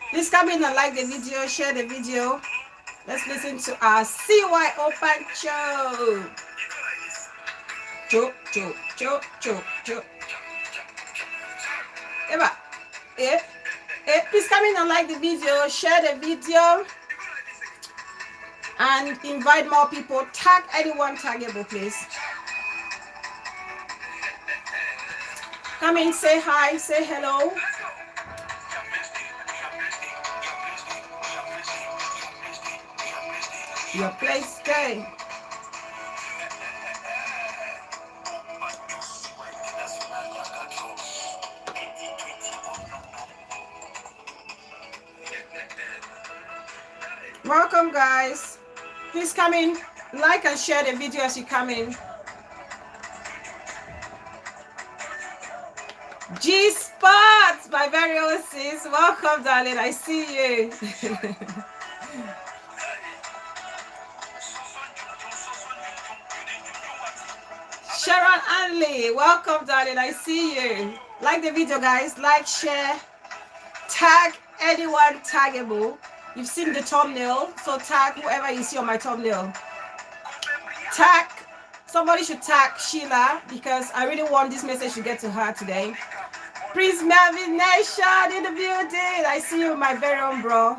Please come in and like the video, share the video. Let's listen to our CYO Pancho. Cho, cho, cho, cho, cho. Eva, please come in and like the video, share the video, and invite more people. Tag anyone taggable, please. Come in, say hi, say hello. Your place, stay. Welcome, guys. Please come in, like and share the video as you come in. G-Spot, my very own sis. Welcome, darling. I see you. Sharon Anley, welcome, darling. I see you. Like the video, guys. Like, share, tag anyone taggable. You've seen the thumbnail, so tag whoever you see on my thumbnail. Tag, somebody should tag Sheila because I really want this message to get to her today. Prince Melvin Nation in the building. I see you, my very own bro.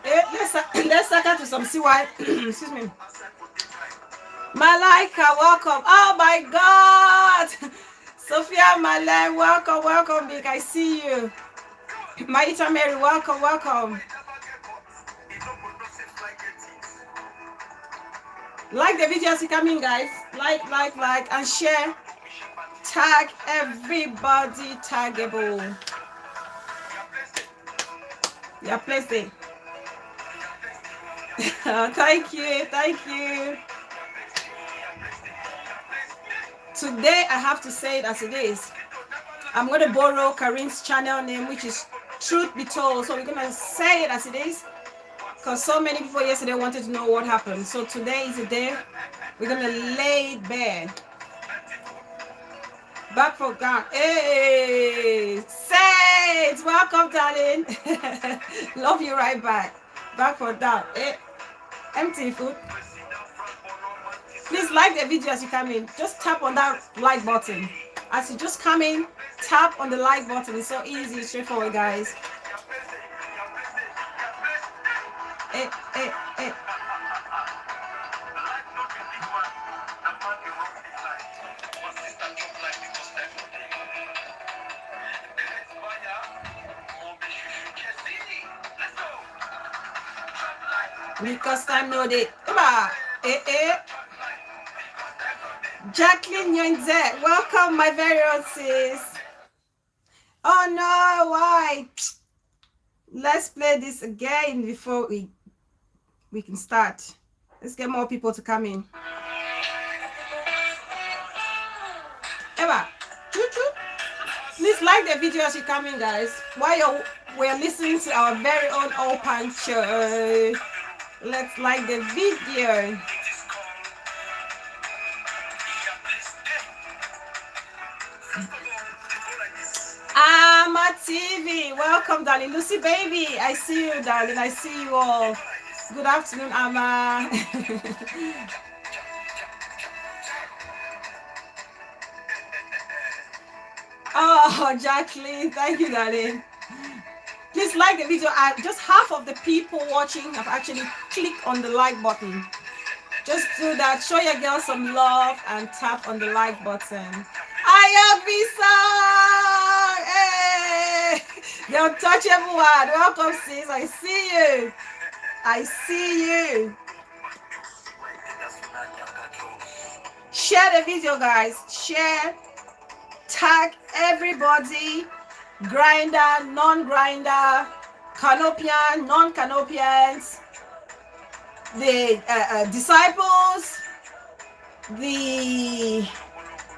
Let's start to some CY. Excuse me. Malaika, welcome. Oh my God. Sophia Malay, welcome, welcome, Big. I see you. Maita Mary, welcome, welcome. Like the video as you come in, guys. Like, and share. Tag everybody taggable. Yeah, place it. Thank you, thank you. Today I have to say it as it is. I'm going to borrow Karin's channel name, which is Truth Be Told. So we're going to say it as it is because so many people yesterday wanted to know what happened. So today is the day we're going to lay it bare. Back for God. Hey, Saints, welcome, darling. Love you right back. Back for that. Hey, empty food. Please like the video as you come in. Just tap on that like button. As you just come in, tap on the like button. It's so easy, straightforward, guys. Hey. Because time no day. Jacqueline Yonze, welcome, my very own sis. Oh no, why? Let's play this again before we can start. Let's get more people to come in. Eva, please like the video as you come in, guys. While we're listening to our very own Pancho. Let's like the video. Ama TV, welcome, darling. Lucy baby, I see you, darling. I see you all. Good afternoon, Ama. Oh, Jacqueline, thank you, darling. Please like the video. Just half of the people watching have actually clicked on the like button. Just do that. Show your girl some love and tap on the like button. Hey, the untouchable one. Welcome, sis. I see you. I see you. Share the video, guys. Share. Tag everybody. Grinder, non-grinder, canopian, non-canopians, the disciples, the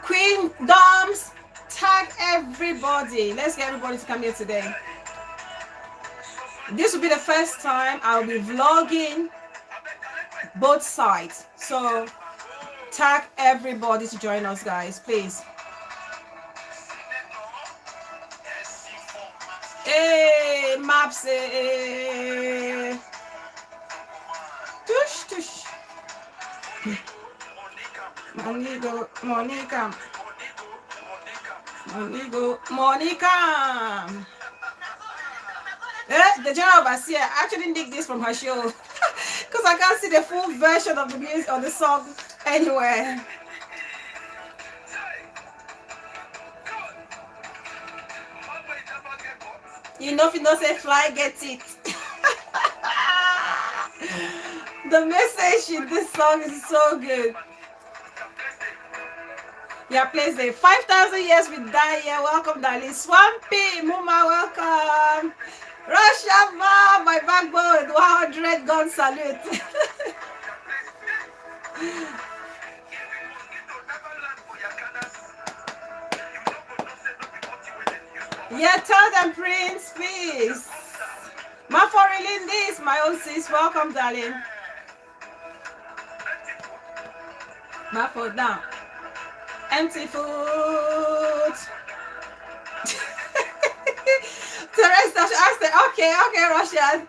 queendoms. Tag everybody. Let's get everybody to come here today. This will be the first time I'll be vlogging both sides. So tag everybody to join us, guys, please. maps. Tush, tush. Monigo, Monica. Monigo, Monica. The general overseer actually nicked this from her show because I can't see the full version of the music or the song anywhere. You know, if you don't say fly, get it. The message in this song is so good. Yeah, please say 5,000 years with Daya. Welcome, darling. Swampy, Muma, welcome. Rashava, my backbone, 100 gun salute. Yeah, tell them, Prince, please. Ma for reeling this, my own sis. Welcome, darling. Ma for down. Empty food. Teresa asked it. Okay, Russian.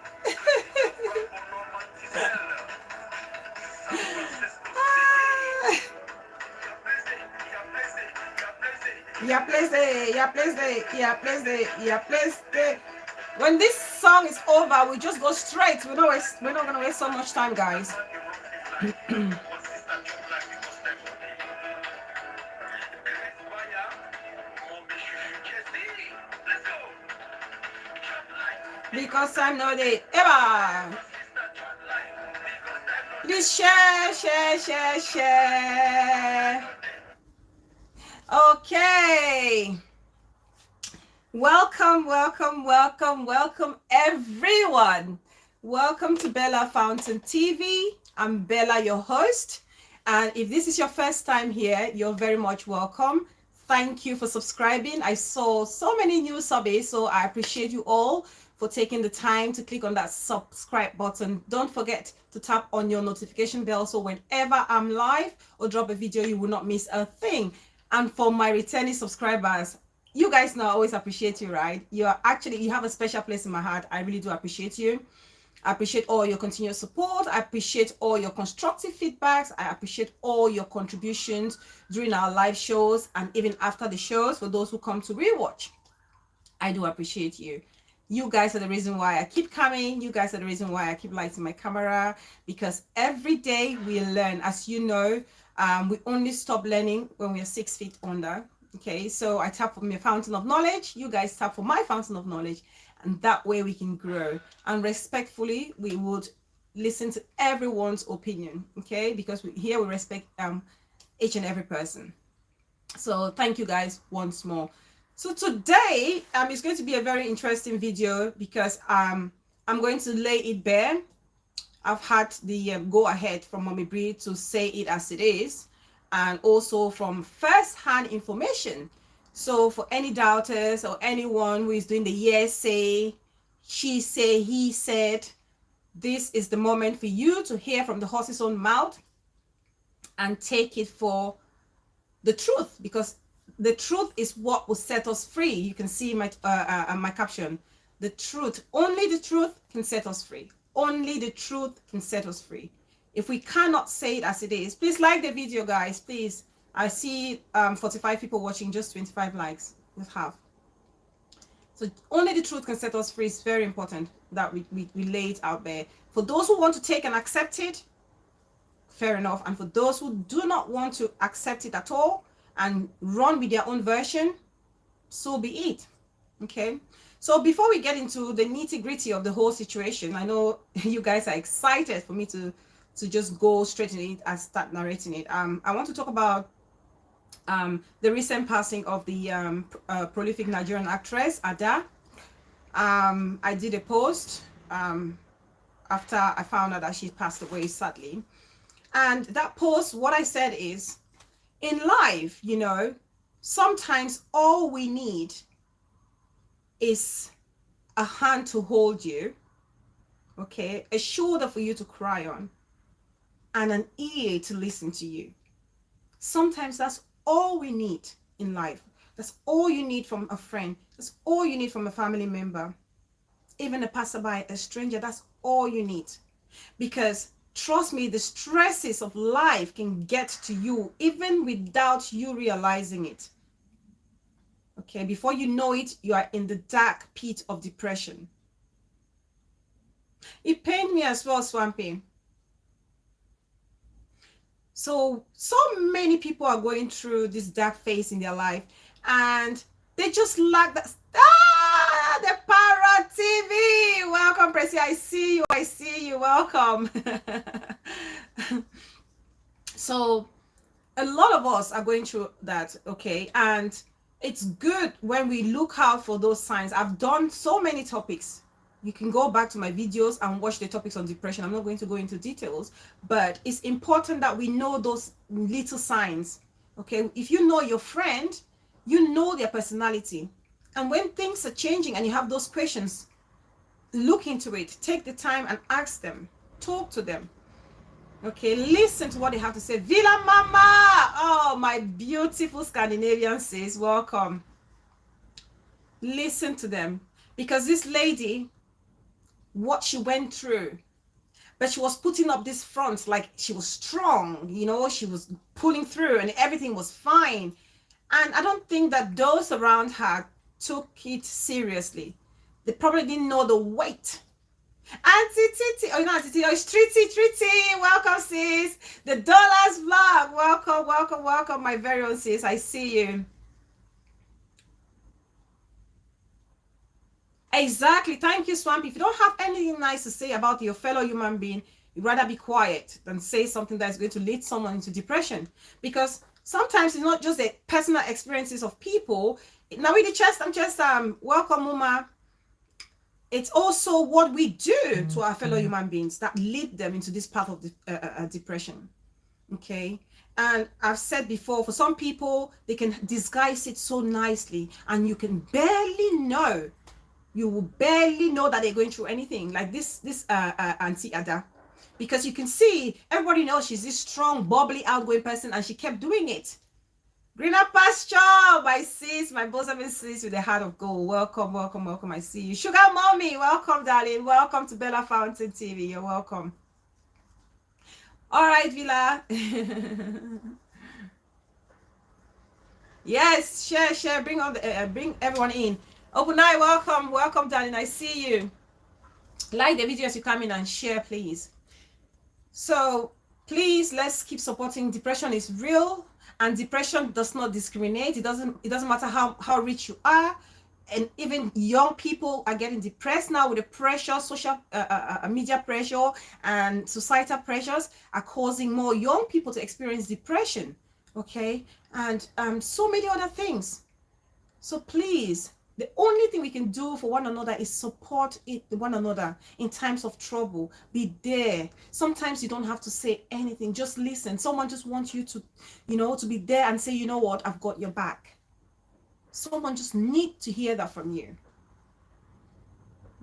When this song is over, we just go straight. We're not gonna waste so much time, guys. Because I'm not the ever. Please share. Okay. Welcome, everyone. Welcome to Bella Fountain TV. I'm Bella, your host. And if this is your first time here, you're very much welcome. Thank you for subscribing. I saw so many new subs, so I appreciate you all for taking the time to click on that subscribe button. Don't forget to tap on your notification bell so whenever I'm live or drop a video, you will not miss a thing. And for my returning subscribers, you guys know I always appreciate you, right? You have a special place in my heart. I really do appreciate you. I appreciate all your continuous support. I appreciate all your constructive feedbacks. I appreciate all your contributions during our live shows and even after the shows for those who come to rewatch. I do appreciate you. You guys are the reason why I keep coming. You guys are the reason why I keep lighting my camera, because every day we learn. As you know, we only stop learning when we are 6 feet under. Okay, so I tap for my fountain of knowledge. You guys tap for my fountain of knowledge, and that way we can grow. And respectfully, we would listen to everyone's opinion. Okay, because here we respect each and every person. So thank you guys once more. So today it's going to be a very interesting video because I'm going to lay it bare. I've had the go ahead from Mommy Bree to say it as it is, and also from first-hand information. So for any doubters or anyone who is doing the yes say, she say, he said, this is the moment for you to hear from the horse's own mouth and take it for the truth, because the truth is what will set us free. You can see my caption. The truth, only the truth can set us free. Only the truth can set us free. If we cannot say it as it is, please like the video, guys. Please. I see 45 people watching, just 25 likes. Just half. So only the truth can set us free. It's very important that we lay it out there. For those who want to take and accept it, fair enough. And for those who do not want to accept it at all and run with their own version, so be it. Okay, so before we get into the nitty-gritty of the whole situation, I know you guys are excited for me to just go straight in it and start narrating it. I want to talk about the recent passing of the prolific Nigerian actress Ada. I did a post after I found out that she passed away, sadly. And that post, what I said is, in life, you know, sometimes all we need is a hand to hold you, okay, a shoulder for you to cry on, and an ear to listen to you. Sometimes that's all we need in life. That's all you need from a friend. That's all you need from a family member. even a passerby, a stranger, that's all you need. Because trust me, the stresses of life can get to you even without you realizing it. Okay, before you know it, you are in the dark pit of depression. It pained me as well, Swampy. So many people are going through this dark phase in their life, and they just lack that. The Parrot TV. Welcome, Pressy. I see you. I see you. Welcome. So a lot of us are going through that, okay? And it's good when we look out for those signs. I've done so many topics. You can go back to my videos and watch the topics on depression. I'm not going to go into details, but it's important that we know those little signs, okay? If you know your friend, you know their personality. And when things are changing and you have those questions, look into it. Take the time and ask them. Talk to them. Okay, listen to what they have to say. Villa Mama! Oh, my beautiful Scandinavian sis, welcome. Listen to them. Because this lady, what she went through, but she was putting up this front like she was strong, you know, she was pulling through and everything was fine. And I don't think that those around her took it seriously. They probably didn't know the weight. Auntie Titi, oh, not Auntie Titi, oh, it's Triti, welcome sis. The Dollars Vlog, welcome, welcome, welcome, my very own sis, I see you. Exactly, thank you, Swampy. If you don't have anything nice to say about your fellow human being, you'd rather be quiet than say something that's going to lead someone into depression. Because sometimes it's not just the personal experiences of people. Now with the chest, I'm just welcome, Muma. It's also what we do to our fellow human beings that lead them into this path of depression. Okay, and I've said before, for some people, they can disguise it so nicely, and you can barely know. You will barely know that they're going through anything like this Auntie Ada, because you can see everybody knows she's this strong, bubbly, outgoing person, and she kept doing it. Greener pasture, my sis, my bosom sis with the heart of gold. Welcome, welcome, welcome. I see you. Sugar mommy, welcome, darling. Welcome to Bella Fountain TV. You're welcome. All right, Villa. Yes, share. Bring on the bring everyone in. Open eye, welcome, darling. I see you. Like the video as you come in and share, please. So please, let's keep supporting. Depression is real, and depression does not discriminate. It doesn't matter how rich you are, and even young people are getting depressed now with the pressure, social media pressure and societal pressures are causing more young people to experience depression. Okay, and so many other things. So please, the only thing we can do for one another is support one another in times of trouble. Be there. Sometimes you don't have to say anything. Just listen. Someone just wants you to, to be there and say, you know what, I've got your back. Someone just needs to hear that from you.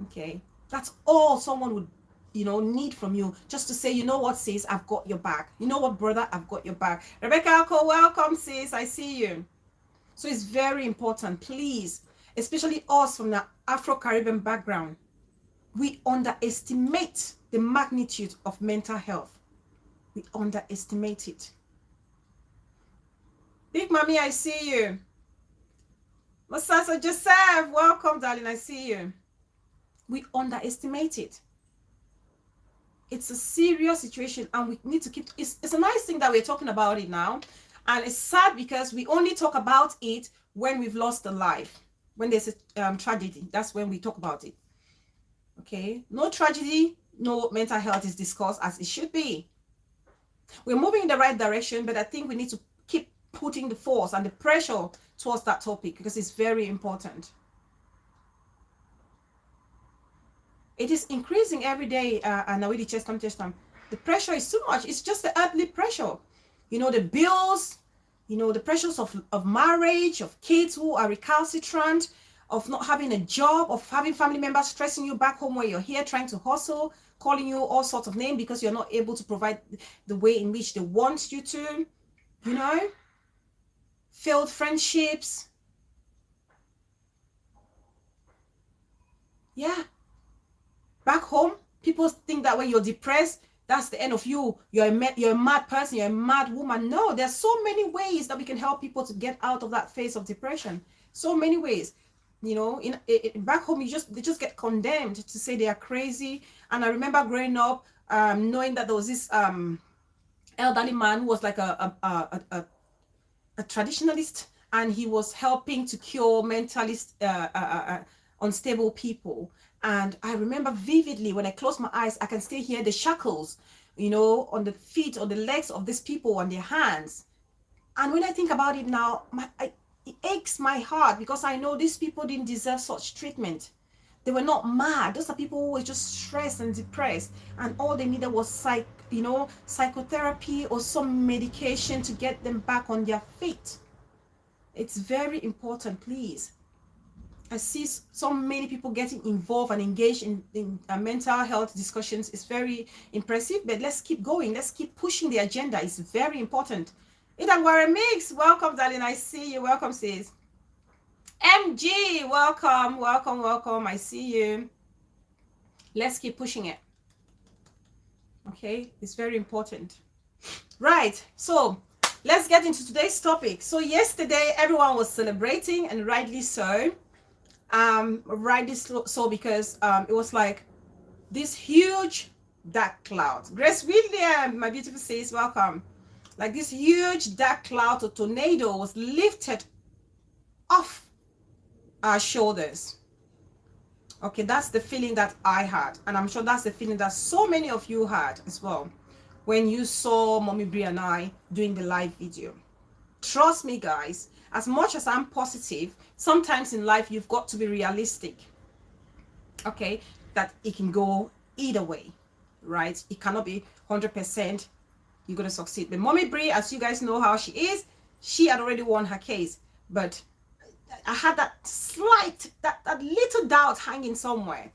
Okay. That's all someone would, need from you. Just to say, you know what, sis, I've got your back. You know what, brother, I've got your back. Rebecca Alco, welcome, sis. I see you. So it's very important, please, especially us from the Afro-Caribbean background, we underestimate the magnitude of mental health. We underestimate it. Big Mommy, I see you. Masasa Joseph, welcome, darling, I see you. We underestimate it. It's a serious situation, and we need to keep, it's a nice thing that we're talking about it now. And it's sad because we only talk about it when we've lost a life. When there's a tragedy, that's when we talk about it. Okay, no tragedy, no mental health is discussed as it should be. We're moving in the right direction, but I think we need to keep putting the force and the pressure towards that topic because it's very important. It is increasing every day, and with the chest time. The pressure is too much. It's just the earthly pressure. The bills, the pressures of marriage, of kids who are recalcitrant, of not having a job, of having family members stressing you back home where you're here trying to hustle, calling you all sorts of names because you're not able to provide the way in which they want you to, failed friendships. Yeah, Back home, people think that when you're depressed, that's the end of you. You're a mad person. You're a mad woman. No, there's so many ways that we can help people to get out of that phase of depression. So many ways. You know, back home, they just get condemned to say they are crazy. And I remember growing up, knowing that there was this elderly man who was like a traditionalist, and he was helping to cure mentalist unstable people. And I remember vividly, when I close my eyes, I can still hear the shackles, you know, on the feet or the legs of these people, on their hands. And when I think about it now, it aches my heart, because I know these people didn't deserve such treatment. They were not mad. Those are people who were just stressed and depressed, and all they needed was psychotherapy or some medication to get them back on their feet. It's very important, please. I see so many people getting involved and engaged in mental health discussions. It's very impressive, but let's keep going. Let's keep pushing the agenda. It's very important. Idangware Mix, welcome, darling. I see you. Welcome, sis. MG, welcome, welcome, welcome. I see you. Let's keep pushing it. Okay, it's very important. Right, so let's get into today's topic. So yesterday, everyone was celebrating, and rightly so. Rightly so, because it was like this huge dark cloud. Grace William, my beautiful sis, welcome. Like this huge dark cloud or tornado was lifted off our shoulders. Okay, that's the feeling that I had, and I'm sure that's the feeling that so many of you had as well when you saw Mommy Bri and I doing the live video. Trust me, guys, as much as I'm positive, sometimes in life you've got to be realistic. Okay, that it can go either way, right? It cannot be 100% you're going to succeed. But Mommy Bri, as you guys know how she is, she had already won her case, but I had that slight, that little doubt hanging somewhere.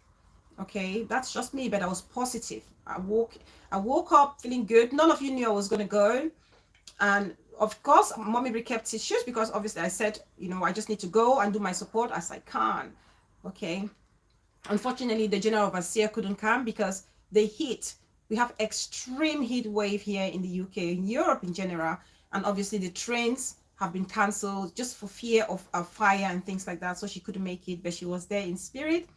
Okay, that's just me, but I was positive. I woke up feeling good. None of you knew I was going to go. And of course, Mommy Bri kept his shoes, because obviously I said, you know, I just need to go and do my support as I can. Okay. Unfortunately, the general overseer couldn't come because the heat, we have extreme heat wave here in the UK, in Europe in general. And obviously the trains have been cancelled just for fear of a fire and things like that. So she couldn't make it, but she was there in spirit.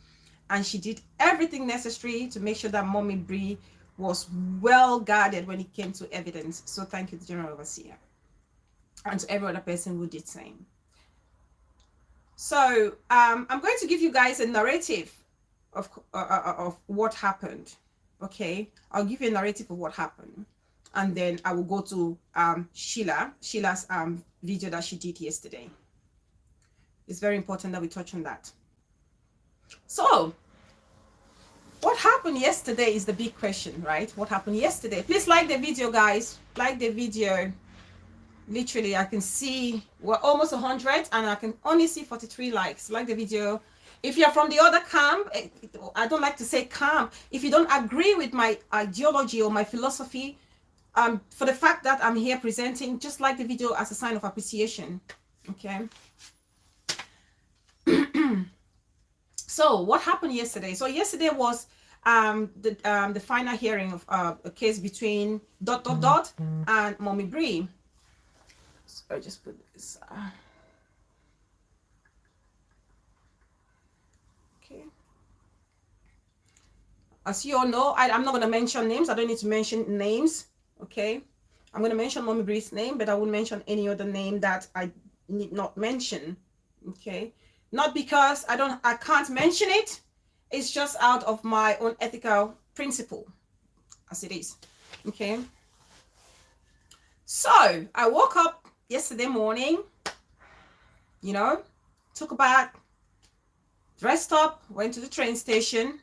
And she did everything necessary to make sure that Mommy Bri was well guarded when it came to evidence. So thank you, the general overseer, and to every other person who did same. So I'm going to give you guys a narrative of what happened. Okay, I'll give you a narrative of what happened, and then I will go to Sheila's video that she did yesterday. It's very important that we touch on that. So what happened yesterday is the big question, right? What happened yesterday? Please like the video, guys. Like the video. Literally, I can see we're almost 100 and I can only see 43 likes. Like the video. If you're from the other camp, I don't like to say camp. If you don't agree with my ideology or my philosophy, for the fact that I'm here presenting, just like the video as a sign of appreciation. Okay. So what happened yesterday? So yesterday was the final hearing of a case between ... and Mommy Bri. So I just put this. Okay. As you all know, I'm not going to mention names. I don't need to mention names. Okay. I'm going to mention Mommy Bri's name, but I won't mention any other name that I need not mention. Okay. Not because I can't mention it. It's just out of my own ethical principle, as it is. Okay. So I woke up yesterday morning, you know, took a bath, dressed up, went to the train station.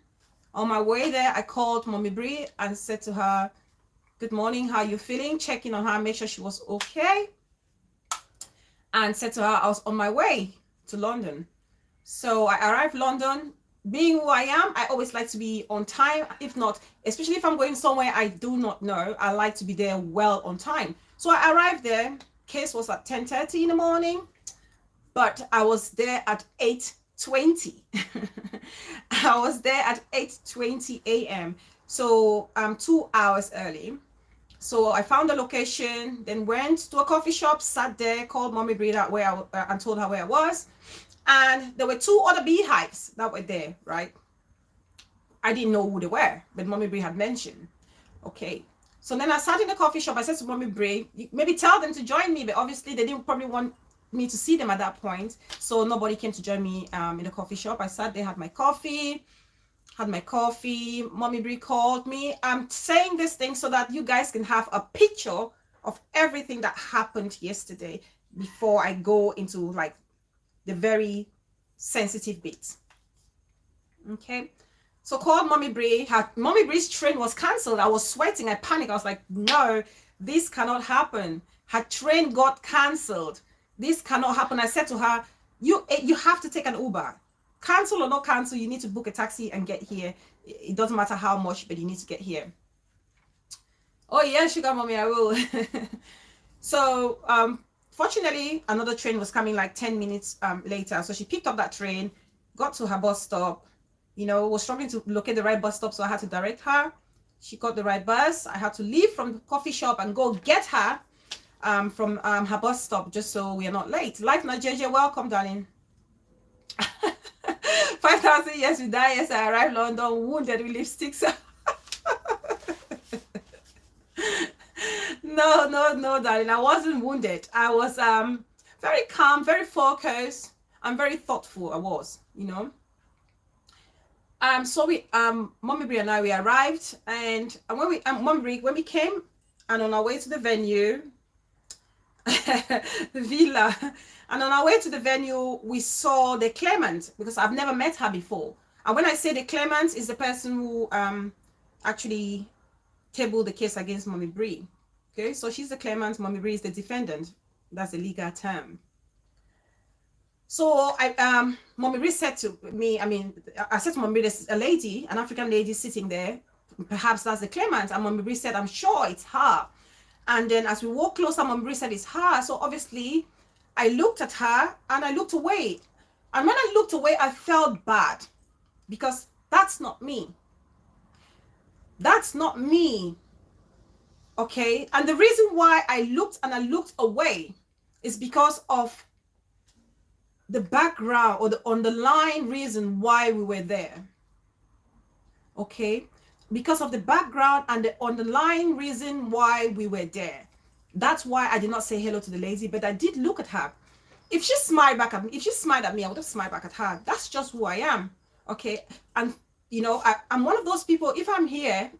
On my way there, I called Mommy Bri and said to her, good morning, how you feeling? Checking on her, make sure she was okay. And said to her, I was on my way to London. So I arrived London. Being who I am, I always like to be on time. If not, especially if I'm going somewhere I do not know, I like to be there well on time. So I arrived there. Case was at 10:30 in the morning, but I was there at 8:20. I was there at 8:20 a.m. So I'm 2 hours early. So I found the location, then went to a coffee shop, sat there, called Mommy Bree and told her where I was. And there were 2 other beehives that were there, right? I didn't know who they were, but Mommy Bree had mentioned. Okay. So then I sat in the coffee shop. I said to Mommy Bree, maybe tell them to join me, but obviously they didn't probably want me to see them at that point. So nobody came to join me in the coffee shop. I sat there, had my coffee. Mommy Bree called me. I'm saying this thing so that you guys can have a picture of everything that happened yesterday before I go into like the very sensitive bit. Okay. So called Mommy Bree. Mommy Bree's train was cancelled. I was sweating. I panicked. I was like, no, this cannot happen. Her train got cancelled. This cannot happen. I said to her, you have to take an Uber. Cancel or not cancel, you need to book a taxi and get here. It doesn't matter how much, but you need to get here. Oh yeah, sugar mommy, I will. So fortunately, another train was coming like 10 minutes later. So she picked up that train, got to her bus stop, was struggling to locate the right bus stop, so I had to direct her. She got the right bus. I had to leave from the coffee shop and go get her from her bus stop, just so we are not late. Life Nigeria, welcome, darling. 5,000 years we die. Yes, I arrived London wounded with lipsticks. No, darling. I wasn't wounded. I was very calm, very focused, and very thoughtful. I was, So we Mommy Bree and I, we arrived, and when we came and on our way to the venue, the villa, and on our way to the venue, we saw the claimant, because I've never met her before. And when I say the claimant, is the person who actually tabled the case against Mommy Bree. Okay, so she's the claimant, Mommy Bree is the defendant. That's the legal term. So Mommy Bree said to me, I said to Mommy Bree, there's a lady, an African lady sitting there. Perhaps that's the claimant. And Mommy Bree said, I'm sure it's her. And then as we walked closer, Mommy Bree said, it's her. So obviously, I looked at her and I looked away. And when I looked away, I felt bad, because that's not me. That's not me. Okay. And the reason why I looked away is because of the background or the underlying reason why we were there. Okay. Because of the background and the underlying reason why we were there. That's why I did not say hello to the lady, but I did look at her. If she smiled back at me, I would have smiled back at her. That's just who I am. Okay. And I'm one of those people, if I'm here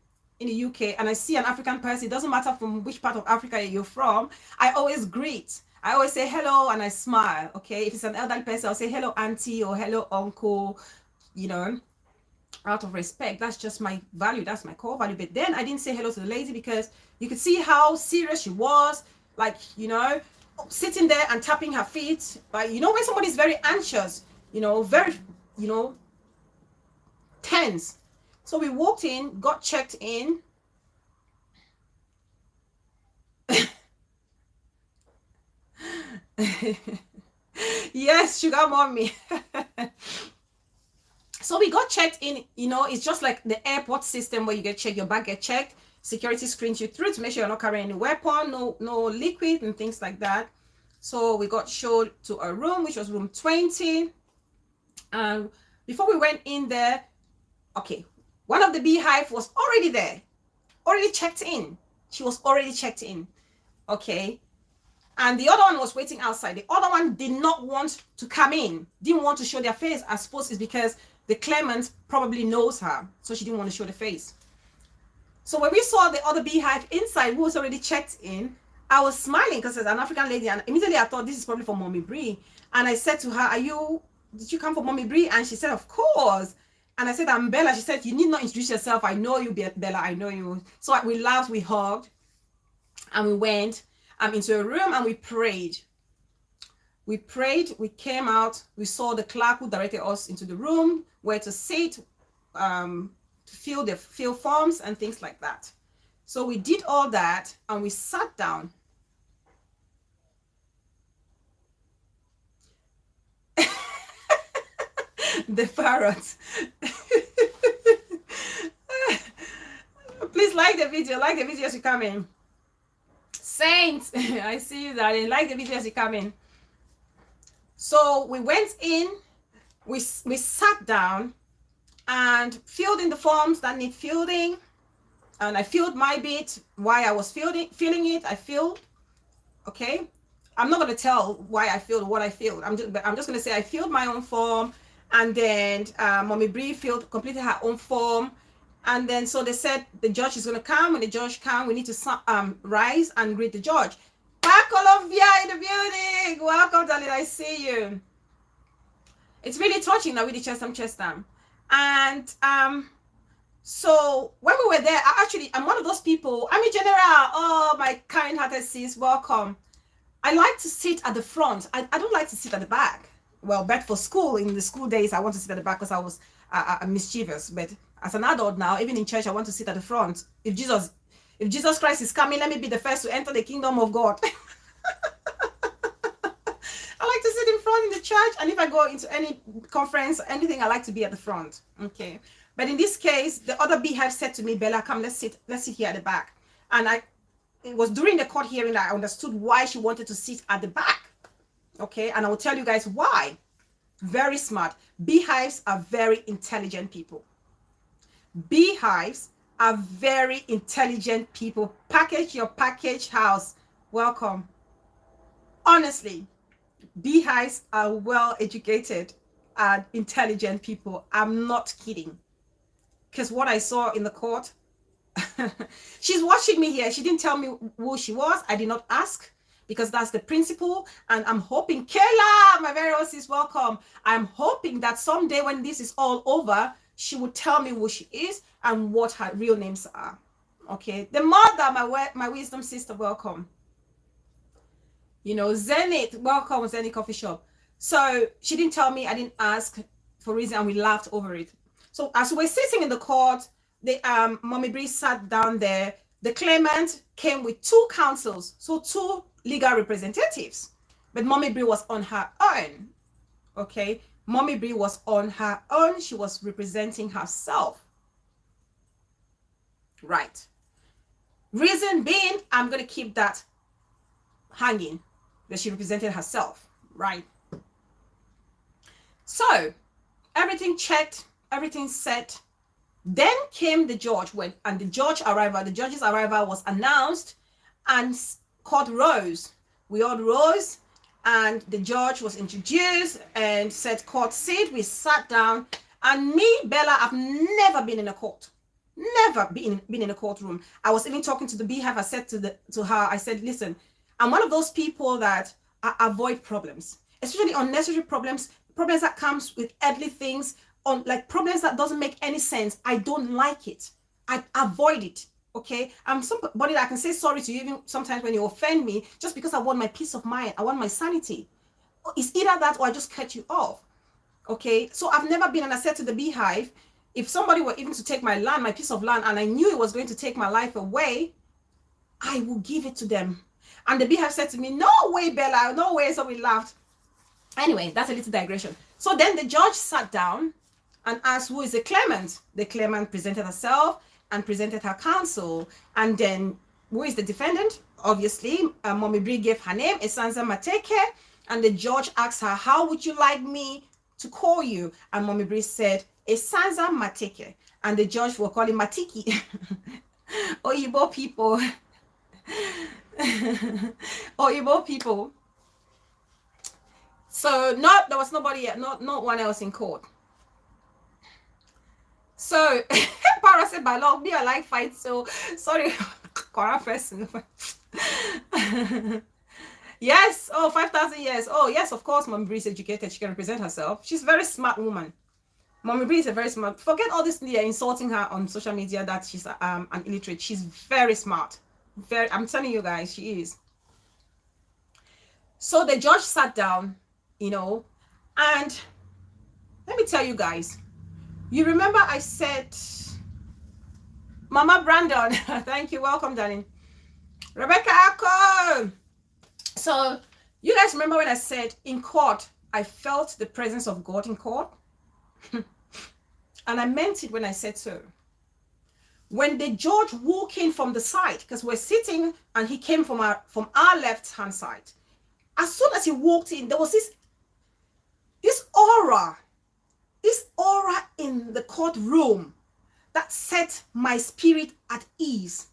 in the UK and I see an African person, it doesn't matter from which part of Africa you're from, I always greet. I always say hello and I smile. Okay. If it's an elderly person, I'll say hello auntie or hello uncle, out of respect. That's just my value. That's my core value. But then I didn't say hello to the lady because you could see how serious she was, like, sitting there and tapping her feet. Like, when somebody's very anxious, very, tense. So we walked in, got checked in. Yes, sugar mommy. So we got checked in, it's just like the airport system where you get checked, your bag get checked, security screens you through to make sure you're not carrying any weapon, no liquid and things like that. So we got showed to a room, which was room 20. And before we went in there, okay, one of the beehive was already there, already checked in. She was already checked in. Okay. And the other one was waiting outside. The other one did not want to come in, didn't want to show their face. I suppose it's because the claimant probably knows her, so she didn't want to show the face. So when we saw the other beehive inside, who was already checked in, I was smiling because it's an African lady, and immediately I thought this is probably for Mommy Bree. And I said to her, did you come for Mommy Bree? And she said, of course. And I said, I'm Bella. She said, you need not introduce yourself. I know you, Bella. I know you. So we laughed, we hugged, and we went into a room and we prayed. We prayed, we came out, we saw the clerk who directed us into the room, where to sit, to fill forms and things like that. So we did all that and we sat down. The parrot. Please like the video. Like the video as you come in. Saints, I see you, darling. Like the video as you come in. So we went in. We sat down and filled in the forms that need filling. And I filled my bit. Why I was filling it, I filled. Okay. I'm not going to tell why I filled what I filled. I'm just going to say I filled my own form. And then Mommy Bree completed her own form. And then so they said the judge is going to come. When the judge comes, we need to rise and greet the judge. Hi, Columbia in the building. Welcome, darling. I see you. It's really touching now with the chest. And so when we were there, I'm one of those people. I'm a general. Oh, my kind-hearted sis, welcome. I like to sit at the front. I don't like to sit at the back. Well, but for school, in the school days, I want to sit at the back because I was mischievous. But as an adult now, even in church, I want to sit at the front. If Jesus Christ is coming, let me be the first to enter the kingdom of God. I like to sit in front in the church, and if I go into any conference, anything, I like to be at the front. Okay. But in this case, the other beehive said to me, Bella, come, let's sit here at the back. And it was during the court hearing that I understood why she wanted to sit at the back. Okay, and I will tell you guys why. Very smart. Beehives are very intelligent people. Beehives are very intelligent people. Package your package house. Welcome. Honestly, beehives are well educated and intelligent people. I'm not kidding. Because what I saw in the court, she's watching me here. She didn't tell me who she was. I did not ask because that's the principle. And I'm hoping, Kayla, my very own sis, welcome. I'm hoping that someday when this is all over, she will tell me who she is and what her real names are. Okay. The mother, my wisdom sister, welcome. You know, Zenith, welcome, Zenith Coffee Shop. So she didn't tell me. I didn't ask for reason, and we laughed over it. So as we're sitting in the court, the Mommy Bree sat down there. The claimant came with 2 counsels, so 2 legal representatives. But Mommy Bree was on her own. Okay, Mommy Bree was on her own. She was representing herself. Right. Reason being, I'm going to keep that hanging, that she represented herself. Right. So everything checked, everything set. Then came the judge and the judge's arrival was announced, and court rose. We all rose, and the judge was introduced and said, court sit. We sat down, and me, Bella, I've never been in a court. Never been in a courtroom. I was even talking to the beehive. I said to her, I said, listen, I'm one of those people that avoid problems, especially unnecessary problems that comes with earthly things, on like problems that doesn't make any sense. I don't like it. I avoid it. Okay. I'm somebody that I can say sorry to you even sometimes when you offend me, just because I want my peace of mind. I want my sanity. It's either that or I just cut you off. Okay. So I've never been, and I said to the beehive, if somebody were even to take my land, my piece of land, and I knew it was going to take my life away, I will give it to them. And the beehive said to me, no way, Bella, no way. So we laughed. Anyway, that's a little digression. So then the judge sat down and asked, who is the claimant? The claimant presented herself and presented her counsel. And then, who is the defendant? Obviously, Mommy Bree gave her name, Esanza Mateke. And the judge asked her, how would you like me to call you? And Mommy Bree said, Esanza Mateke. And the judge will call him Matiki. Oyibo people. Oyibo people. So there was nobody, not one else in court. So Para said, by law, me I like fight. So sorry, Cora person. Yes. Oh, 5,000 years. Oh, yes, of course, Mommy Bree is educated. She can represent herself. She's a very smart woman. Mommy Bree is a very smart. Forget all this insulting her on social media that she's an illiterate. She's very smart. I'm telling you guys, she is. So the judge sat down, you know, and let me tell you guys, you remember I said, Mama Brandon, thank you, welcome, darling. Rebecca Akko. So you guys remember when I said in court, I felt the presence of God in court? And I meant it when I said so. When the judge walked in from the side, because we're sitting and he came from our left-hand side. As soon as he walked in, there was this aura in the courtroom that set my spirit at ease.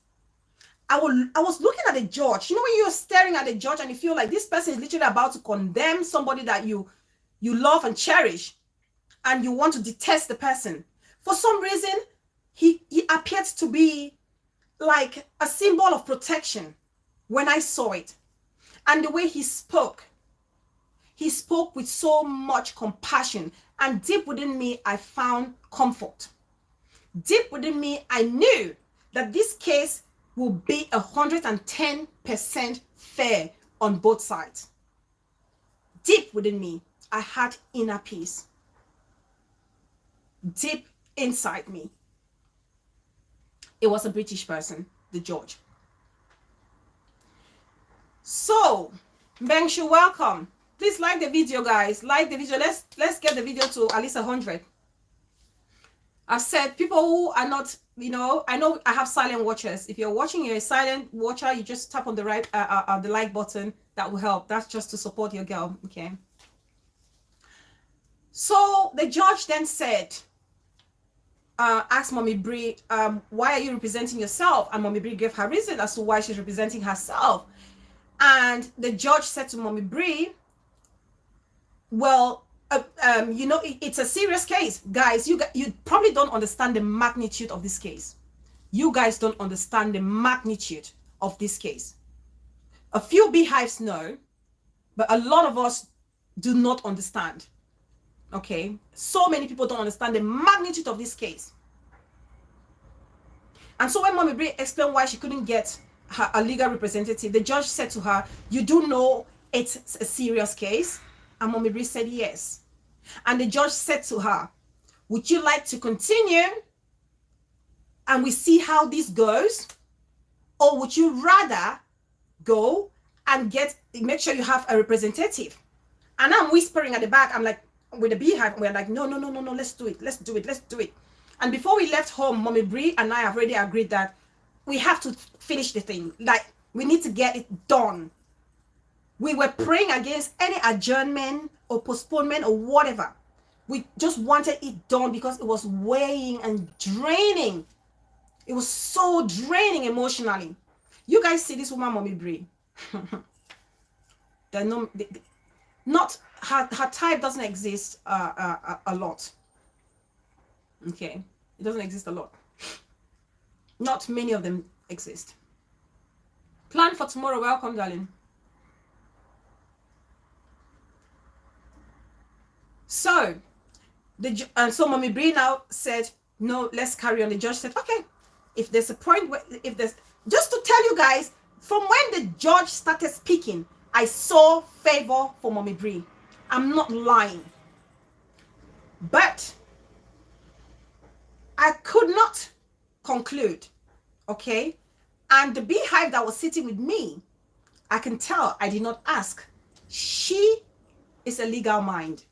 I was looking at the judge. You know when you're staring at the judge and you feel like this person is literally about to condemn somebody that you love and cherish, and you want to detest the person. For some reason, he appeared to be like a symbol of protection when I saw it. And the way he spoke with so much compassion. And deep within me, I found comfort. Deep within me, I knew that this case will be 110% fair on both sides. Deep within me, I had inner peace. Deep inside me. It was a British person, the judge. So, Bengshu, welcome. Please like the video, guys. Like the video. Let's get the video to at least 100. I've said people who are not, I know I have silent watchers. If you're watching, you're a silent watcher, you just tap on the right the like button. That will help. That's just to support your girl. Okay. So the judge then said, asked Mommy Bree, why are you representing yourself? And Mommy Bree gave her reason as to why she's representing herself. And the judge said to Mommy Bree, well, it's a serious case. Guys, you probably don't understand the magnitude of this case. You guys don't understand the magnitude of this case. A few beehives know, but a lot of us do not understand. Okay, so many people don't understand the magnitude of this case. And so when Mommy Bree explained why she couldn't get a legal representative, the judge said to her, you do know it's a serious case? And Mommy Bree said yes. And the judge said to her, would you like to continue and we see how this goes? Or would you rather go and make sure you have a representative? And I'm whispering at the back, I'm like, with the beehive, we're like, no, let's do it. And before we left home, Mommy Bree and I have already agreed that we have to finish the thing. Like, we need to get it done. We were praying against any adjournment or postponement or whatever. We just wanted it done because it was weighing and draining. It was so draining emotionally. You guys see this woman, Mommy Bree. Not her type doesn't exist a lot. Okay, it doesn't exist a lot. Not many of them exist. Plan for tomorrow. Welcome, darling. So so Mommy Bree now said, no, let's carry on. The judge said, okay, if there's a point where, just to tell you guys, from when the judge started speaking, I saw favor for Mommy Bree. I'm not lying. But I could not conclude, okay? And the beehive that was sitting with me, I can tell I did not ask. She is a legal mind.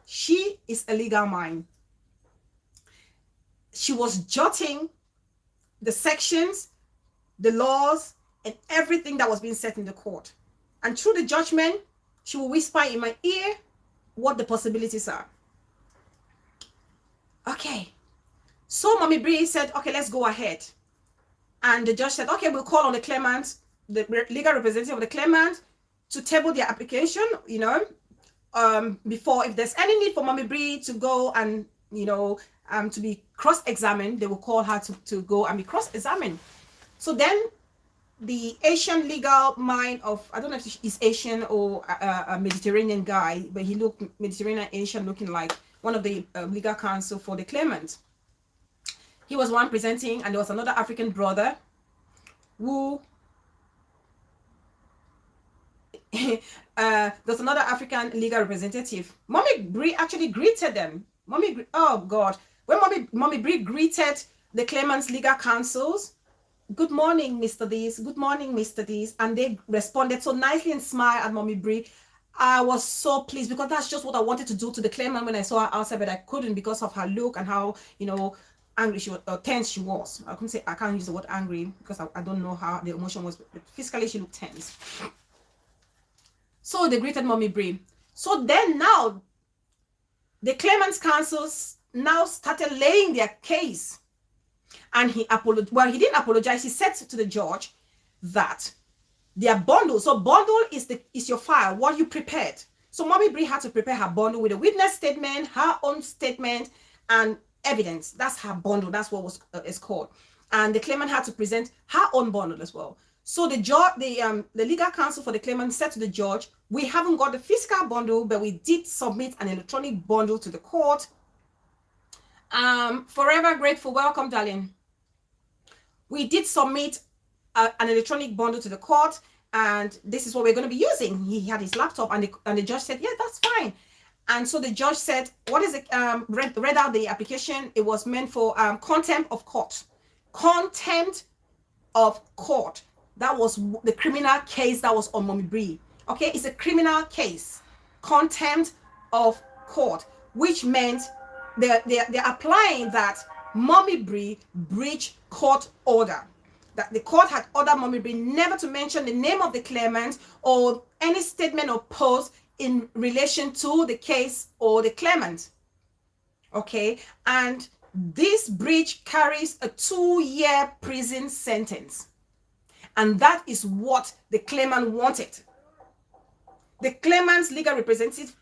She is a legal mind. She was jotting the sections, the laws, and everything that was being said in the court. And through the judgment, she will whisper in my ear what the possibilities are. Okay. So Mommy Bree said, okay, let's go ahead. And the judge said, okay, we'll call on the claimant, the legal representative of the claimant, to table their application, before, if there's any need for Mommy Bree to go and, to be cross-examined, they will call her to go and be cross-examined. So then the Asian legal mind of, I don't know if he's Asian or a Mediterranean guy, but he looked Mediterranean Asian, looking like one of the legal counsel for the claimant. He was one presenting, and there was another African brother who there's another African legal representative. Mommy Bree actually greeted them. Oh God. When Mommy Bree greeted the claimant's legal counsels, good morning, Mr. This, good morning, Mr. This, and they responded so nicely and smiled at Mommy Bree. I was so pleased because that's just what I wanted to do to the claimant when I saw her outside, but I couldn't because of her look and how, angry she was, or tense she was. I can't use the word angry because I don't know how the emotion was, but physically she looked tense. So they greeted Mommy Bree. So then now, the claimant's counsels now started laying their case. And he apologized. Well, he didn't apologize. He said to the judge that their bundle, so bundle is your file, what you prepared. So Mommy Bree had to prepare her bundle with a witness statement, her own statement, and evidence. That's her bundle. That's what it's called. And the claimant had to present her own bundle as well. So the judge, the legal counsel for the claimant said to the judge, we haven't got the physical bundle, but we did submit an electronic bundle to the court. Forever grateful. Welcome, darling. We did submit an electronic bundle to the court, and this is what we're going to be using. He had his laptop, and the judge said, yeah, that's fine. And so the judge said, what is it? Read out the application. It was meant for contempt of court. Contempt of court. That was the criminal case that was on Mommy Bree. Okay, it's a criminal case. Contempt of court, which meant they're applying that Mommy Bree breached court order. That the court had ordered Mommy Bree never to mention the name of the claimant or any statement or post in relation to the case or the claimant. Okay, and this breach carries a 2-year prison sentence. And that is what the claimant wanted. The claimant's legal representative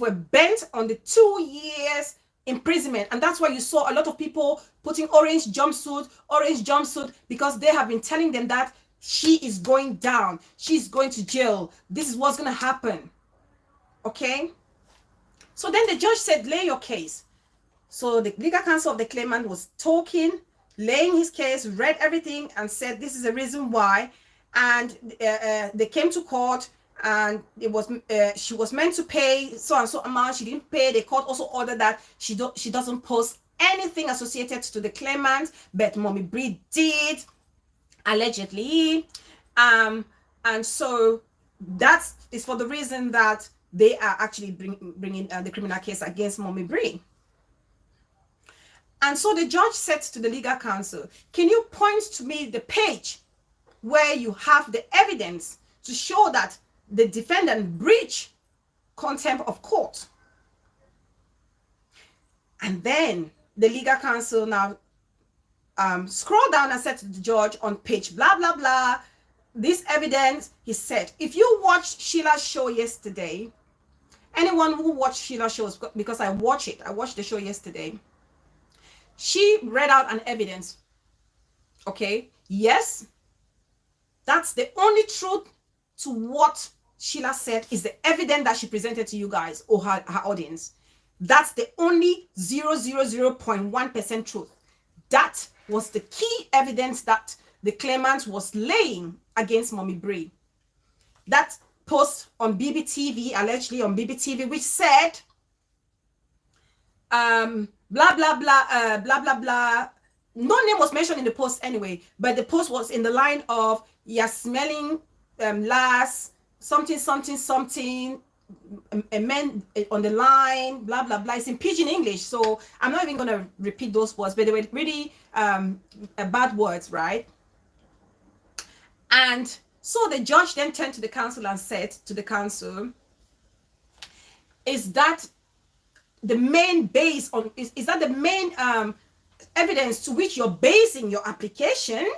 were bent on the 2 years imprisonment. And that's why you saw a lot of people putting orange jumpsuit, because they have been telling them that she is going down. She's going to jail. This is what's going to happen. Okay? So then the judge said, lay your case. So the legal counsel of the claimant was talking, laying his case, read everything, and said this is the reason why. And they came to court, and it was she was meant to pay so and so amount. She didn't pay. The court also ordered that she doesn't post anything associated to the claimant, but Mommy Bree did, allegedly. And so that is for the reason that they are actually bringing the criminal case against Mommy Bree. And so the judge said to the legal counsel, can you point to me the page where you have the evidence to show that the defendant breached contempt of court? And then the legal counsel now scrolled down and said to the judge on page blah, blah, blah, this evidence, he said, if you watched Sheila's show yesterday, anyone who watched Sheila's show, because I watched the show yesterday, she read out an evidence. Okay, yes, that's the only truth to what Sheila said is the evidence that she presented to you guys or her audience. That's the only 0.1% truth. That was the key evidence that the claimant was laying against Mommy Bree. That post on BBTV, allegedly on BBTV, which said, blah, blah, blah, blah, blah, blah. No name was mentioned in the post anyway, but the post was in the line of, you're smelling last, something, a man on the line, blah, blah, blah. It's in pidgin English, so I'm not even going to repeat those words, but they were really bad words, right? And so the judge then turned to the counsel and said to the counsel, is that the main base on, is that the main evidence to which you're basing your application?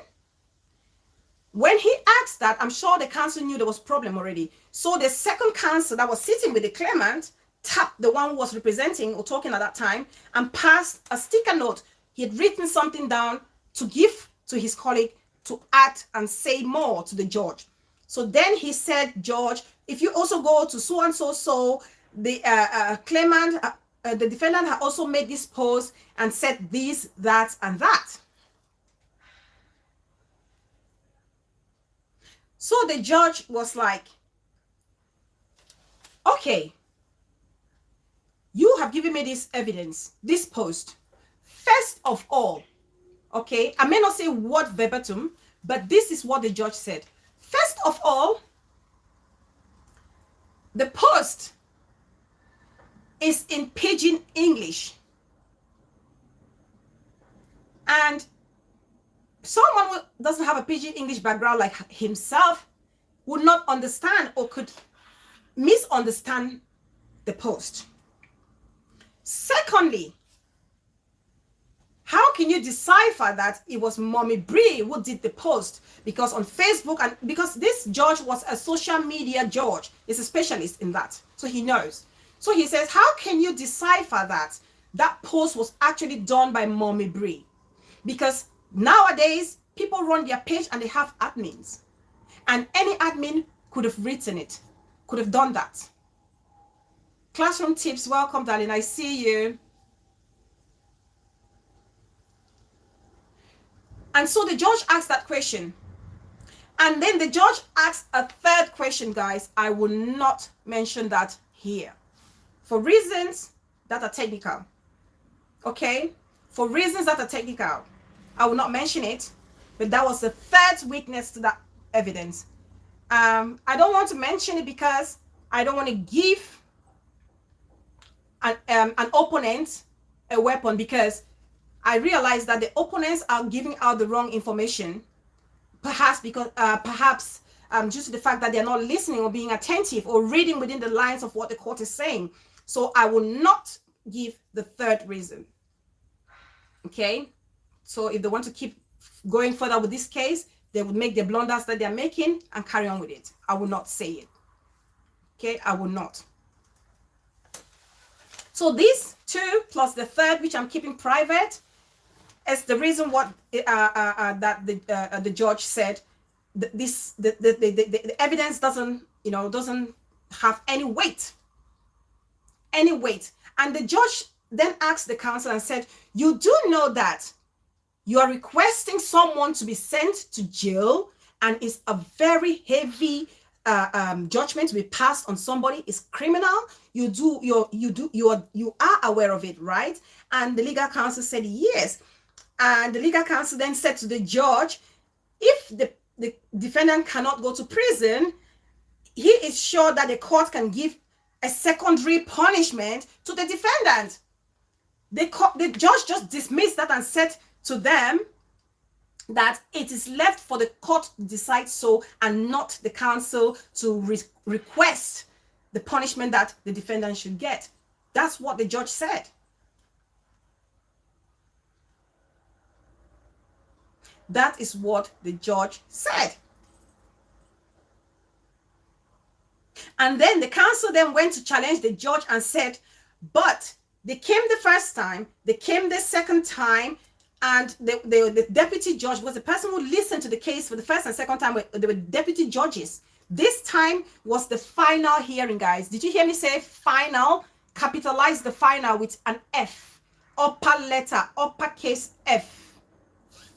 When he asked that, I'm sure the counsel knew there was a problem already. So the second counsel that was sitting with the claimant tapped the one who was representing or talking at that time and passed a sticker note. He had written something down to give to his colleague to add and say more to the judge. So then he said, Judge, if you also go to so and so, the claimant, the defendant had also made this post and said this, that, and that. So the judge was like, okay, you have given me this evidence, this post. First of all, okay, I may not say word verbatim, but this is what the judge said. First of all, The post is in pidgin English. And someone who doesn't have a pidgin English background like himself would not understand or could misunderstand the post. Secondly, how can you decipher that it was Mommy Bree who did the post? Because on Facebook, and because this judge was a social media judge, is a specialist in that, so he knows. So he says, how can you decipher that that post was actually done by Mommy Bree? Because nowadays, people run their page and they have admins. And any admin could have written it, could have done that. Classroom tips, welcome, darling. I see you. And so the judge asked that question. And then the judge asked a third question, guys. I will not mention that here for reasons that are technical. Okay? For reasons that are technical. I will not mention it, but that was the third witness to that evidence. I don't want to mention it because I don't want to give an opponent a weapon, because I realize that the opponents are giving out the wrong information, perhaps because due to the fact that they're not listening or being attentive or reading within the lines of what the court is saying. So I will not give the third reason. Okay, so if they want to keep going further with this case, they would make the blunders that they're making and carry on with it. I will not say it. Okay, I will not. So these two plus the third, which I'm keeping private, is the reason what that the judge said the evidence doesn't have any weight. And the judge then asked the counsel and said, you do know that you are requesting someone to be sent to jail, and it's a very heavy judgment to be passed on somebody. Is criminal. You are aware of it, right? And the legal counsel said yes. And the legal counsel then said to the judge, if the defendant cannot go to prison, he is sure that the court can give a secondary punishment to the defendant. The judge just dismissed that and said to them that it is left for the court to decide so, and not the counsel to request the punishment that the defendant should get. That's what the judge said. That is what the judge said. And then the counsel then went to challenge the judge and said, but they came the first time, they came the second time, and the deputy judge was the person who listened to the case for the first and second time. They were deputy judges. This time was the final hearing, guys. Did you hear me say final? Capitalize the final with an F, upper letter, uppercase F.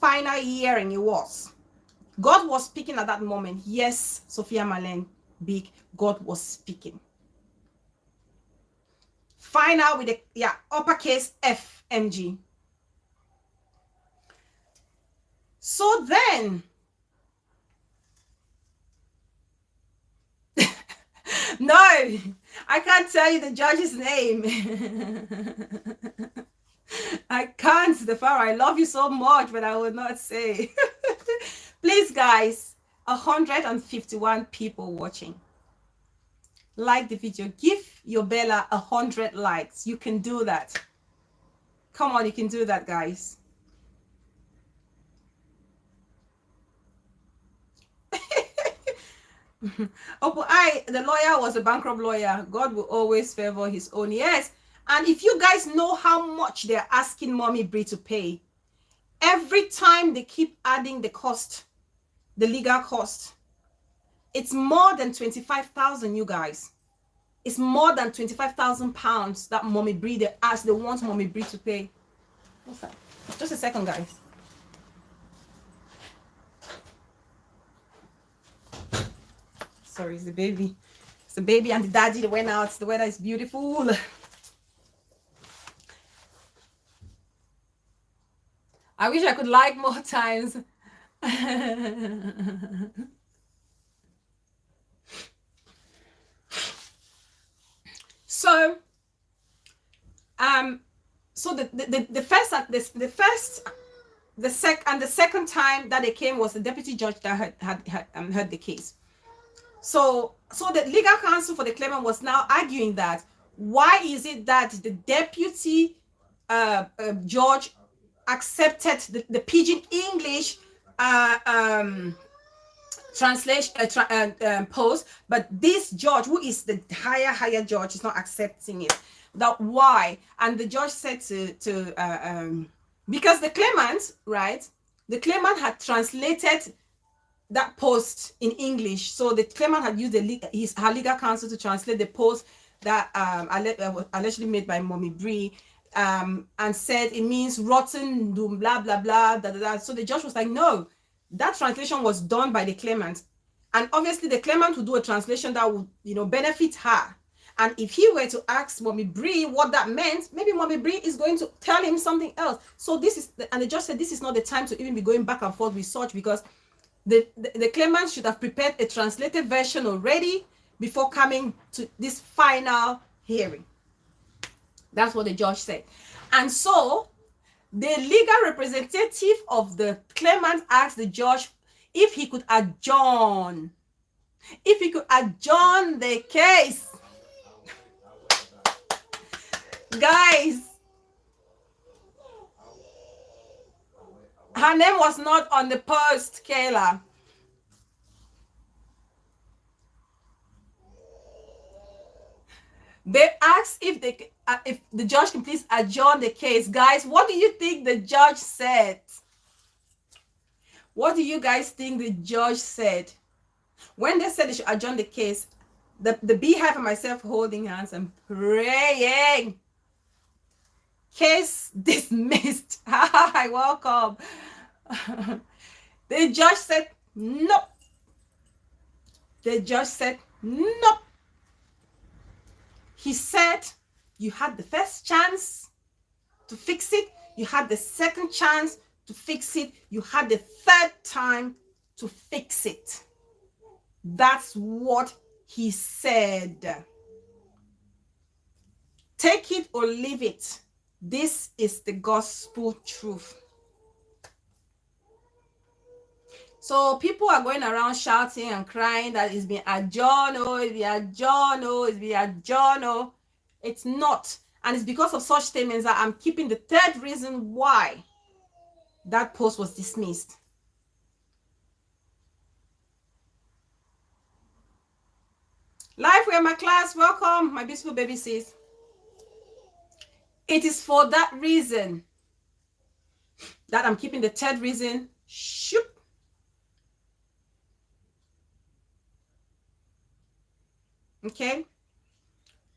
Final hearing it was. God was speaking at that moment. Yes, Sophia Marlene Big, God was speaking. Final with the uppercase FMG. So then, no, I can't tell you the judge's name. I can't, the Pharaoh. I love you so much, but I will not say. Please, guys, 151 people watching. Like the video. Give your Bella 100 likes. You can do that. Come on, you can do that, guys. Oh, the lawyer was a bankrupt lawyer. God will always favor his own. Yes. And if you guys know how much they're asking Mommy Bree to pay, every time they keep adding the cost, the legal cost, it's more than 25,000, you guys. It's more than 25,000 pounds that Mommy Bree, they want Mommy Bree to pay. What's that? Just a second, guys. Sorry, it's the baby. It's the baby and the daddy. They went out. The weather is beautiful. I wish I could like more times. So so the second time that they came was the deputy judge that had heard the case. So the legal counsel for the claimant was now arguing that why is it that the deputy judge accepted the pidgin English translation post, but this judge, who is the higher judge, is not accepting it. That why? And the judge said to because the claimant, right? The claimant had translated that post in English, so the claimant had used her legal counsel to translate the post that allegedly made by Mommy Bree, and said it means rotten, blah blah blah, da, da, da. So the judge was like, no, that translation was done by the claimant, and obviously the claimant would do a translation that would, benefit her. And if he were to ask Mommy Bree what that meant, maybe Mommy Bree is going to tell him something else. So and the judge said this is not the time to even be going back and forth with such, because the claimant should have prepared a translated version already before coming to this final hearing. That's what the judge said. And so the legal representative of the claimant asked the judge if he could adjourn the case. Guys, her name was not on the post, Kayla. They asked if the judge can please adjourn the case. Guys, what do you think the judge said? What do you guys think the judge said? When they said they should adjourn the case, the beehive and myself holding hands and praying. Case dismissed. Hi, welcome. The judge said no. The judge said no. He said you had the first chance to fix it, you had the second chance to fix it, you had the third time to fix it. That's what he said. Take it or leave it. This is the gospel truth. So people are going around shouting and crying that it's been adjourned, it's been adjourned, it's been adjourned. It's not. And it's because of such statements that I'm keeping the third reason why that post was dismissed. Life, we're my class. Welcome, my beautiful baby sis. It is for that reason that I'm keeping the third reason. Shoop. Okay.